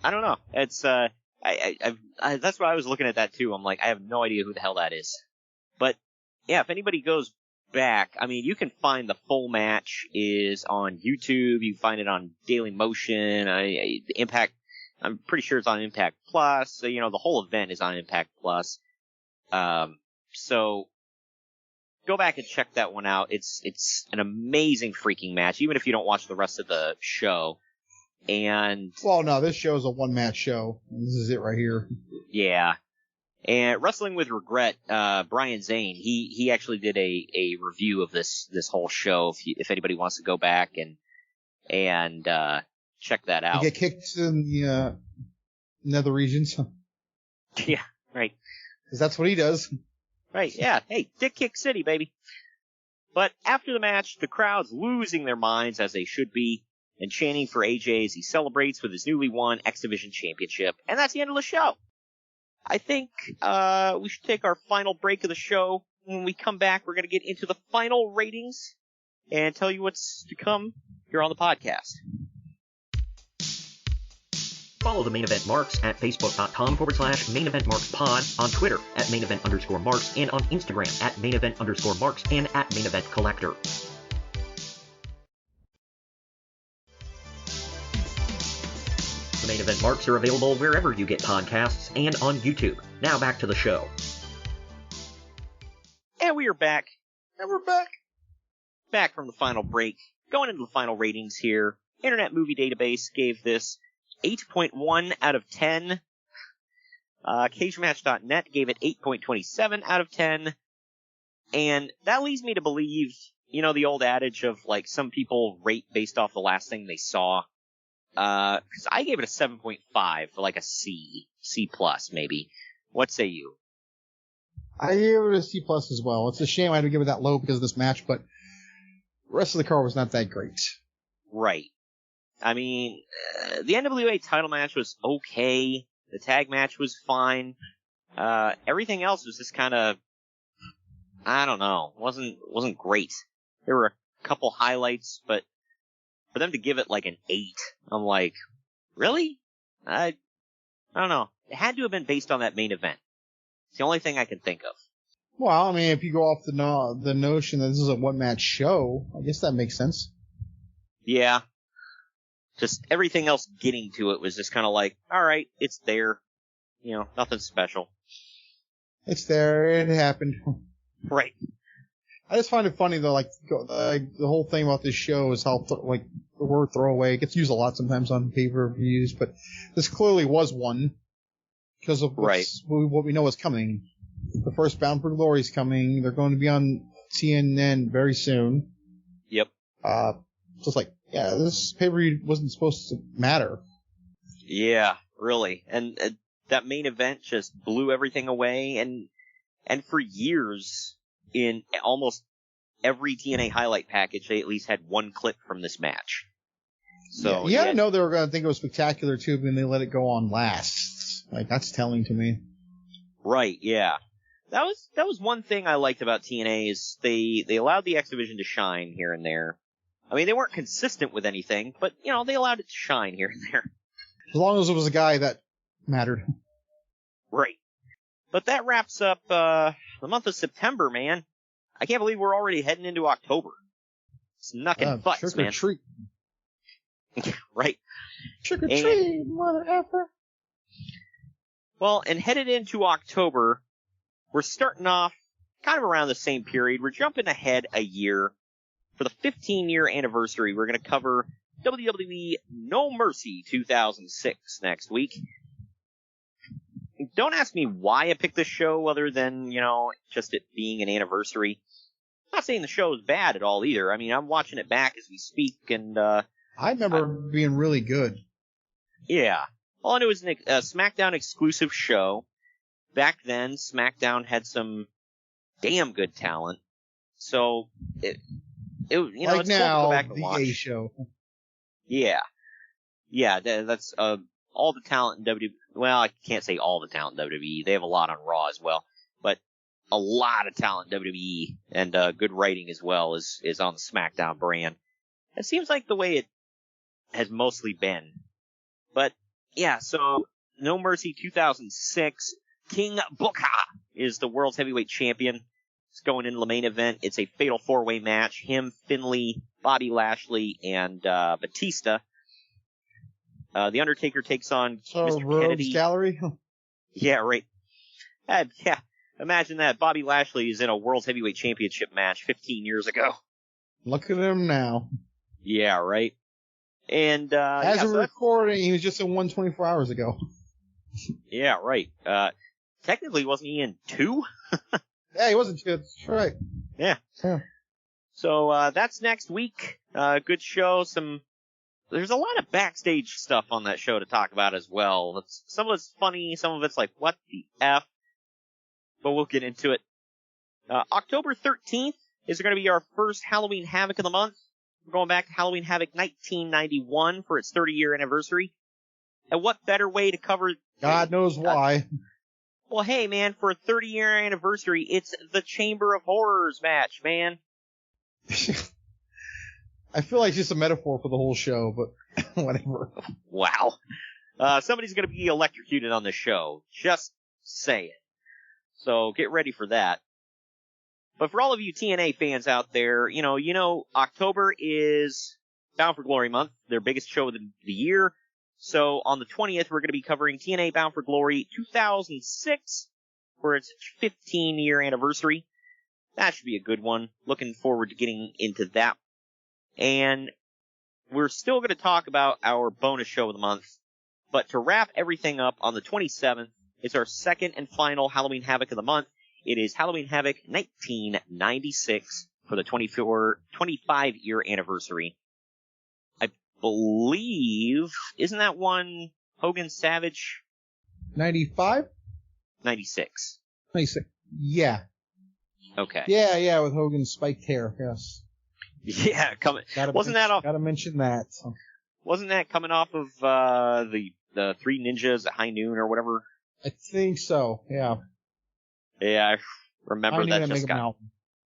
I don't know. It's, that's why I was looking at that too. I'm like, I have no idea who the hell that is. But, yeah, if anybody goes back, I mean, you can find the full match is on YouTube. You can find it on Daily Motion. Impact, I'm pretty sure it's on Impact Plus. So, the whole event is on Impact Plus. So, go back and check that one out. It's an amazing freaking match, even if you don't watch the rest of the show. And well, no, this show is a one-match show. This is it right here. Yeah. And Wrestling with Regret, Brian Zane, he actually did a review of this whole show. If anybody wants to go back and check that out. You get kicked in the nether regions. Yeah, right. Because that's what he does. Right, yeah. Hey, Dick Kick City, baby. But after the match, the crowd's losing their minds, as they should be, and chanting for AJ as he celebrates with his newly won X Division Championship. And that's the end of the show. I think we should take our final break of the show. When we come back, we're going to get into the final ratings and tell you what's to come here on the podcast. Follow the Main Event Marks at facebook.com/Main Event Marks Pod, on Twitter at Main Event_Marks, and on Instagram at Main Event_Marks and at Main Event Collector. The Main Event Marks are available wherever you get podcasts and on YouTube. Now back to the show. And we are back. And we're back. Back from the final break. Going into the final ratings here. Internet Movie Database gave this 8.1 out of 10. CageMatch.net gave it 8.27 out of 10. And that leads me to believe, the old adage of, some people rate based off the last thing they saw. Cause I gave it a 7.5 for a C plus maybe. What say you? I gave it a C plus as well. It's a shame I had to give it that low because of this match, but the rest of the card was not that great. Right. I mean, the NWA title match was okay. The tag match was fine. Everything else was just kind of, I don't know, wasn't great. There were a couple highlights, but for them to give it an 8, I'm like, really? I don't know. It had to have been based on that main event. It's the only thing I can think of. Well, I mean, if you go off the notion that this is a one-match show, I guess that makes sense. Yeah. Just everything else getting to it was just kind of alright, it's there. Nothing special. It's there, it happened. Right. I just find it funny though, the whole thing about this show is how, the word throwaway gets used a lot sometimes on pay-per-views, but this clearly was one. Because of what we know is coming. The first Bound for Glory is coming. They're going to be on CNN very soon. Yep. Just this pay-per-view wasn't supposed to matter. Yeah, really. And that main event just blew everything away. And for years, in almost every TNA highlight package, they at least had one clip from this match. So you gotta know they were going to think it was spectacular too when they let it go on last. That's telling to me. Right, yeah. That was one thing I liked about TNA is they allowed the X Division to shine here and there. I mean, they weren't consistent with anything, but, they allowed it to shine here and there. As long as it was a guy that mattered. Right. But that wraps up, the month of September, man. I can't believe we're already heading into October. Snuck in butts, trick man. Or treat. Right. Trick or treat, mother effer. Well, and headed into October, we're starting off kind of around the same period. We're jumping ahead a year. For the 15-year anniversary, we're going to cover WWE No Mercy 2006 next week. Don't ask me why I picked this show other than, just it being an anniversary. I'm not saying the show is bad at all either. I mean, I'm watching it back as we speak, and I remember being really good. Yeah. All I know is a SmackDown exclusive show. Back then, SmackDown had some damn good talent. So, it's like cool to now, go back and the watch. A show. Yeah. Yeah, that's all the talent in WWE. Well, I can't say all the talent in WWE. They have a lot on Raw as well. But a lot of talent in WWE and good writing as well is on the SmackDown brand. It seems like the way it has mostly been. But, yeah, so No Mercy 2006. King Booker is the world's heavyweight champion. It's going into the main event. It's a fatal four-way match. Him, Finlay, Bobby Lashley, and Batista. The Undertaker takes on Mr. Rogues Kennedy. Gallery? Yeah, right. Yeah, imagine that. Bobby Lashley is in a World Heavyweight Championship match 15 years ago. Look at him now. Yeah, right. And as we're recording, he was just in 124 hours ago. Yeah, right. Technically, wasn't he in 2? Yeah, he wasn't good. That's right. Yeah. So that's next week. Good show. There's a lot of backstage stuff on that show to talk about as well. Some of it's funny, some of it's like, what the F? But we'll get into it. October 13th is going to be our first Halloween Havoc of the month. We're going back to Halloween Havoc 1991 for its 30-year anniversary. And what better way to cover... God knows why. Well, hey, man, for a 30-year anniversary, it's the Chamber of Horrors match, man. I feel like it's just a metaphor for the whole show, but whatever. Wow. Somebody's going to be electrocuted on this show. Just say it. So get ready for that. But for all of you TNA fans out there, October is Bound for Glory month, their biggest show of the year. So on the 20th, we're going to be covering TNA Bound for Glory 2006 for its 15-year anniversary. That should be a good one. Looking forward to getting into that. And we're still going to talk about our bonus show of the month. But to wrap everything up, on the 27th is our second and final Halloween Havoc of the month. It is Halloween Havoc 1996 for the 25-year anniversary. I believe, isn't that one Hogan Savage? 95? 96. 96. Yeah. Okay. Yeah, with Hogan's spiked hair, yes. Yeah, Gotta mention that. So. Wasn't that coming off of the Three Ninjas at High Noon or whatever? I think so. Yeah. Yeah, I remember that just got.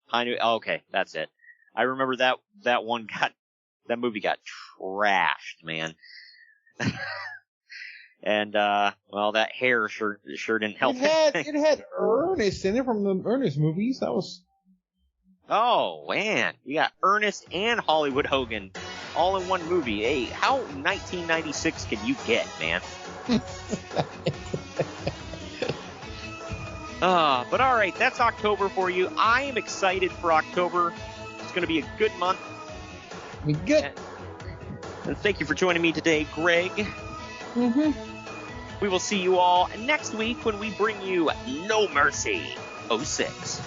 High Noon. Oh, okay, that's it. I remember that that movie got trashed, man. And that hair sure didn't help. It had Ernest in it from the Ernest movies. That was. Oh man, you got Ernest and Hollywood Hogan all in one movie. Hey, how 1996 can you get, man? But all right, that's October for you. I am excited for October. It's going to be a good month. Good. And thank you for joining me today, Greg. Mm-hmm. We will see you all next week when we bring you No Mercy 06.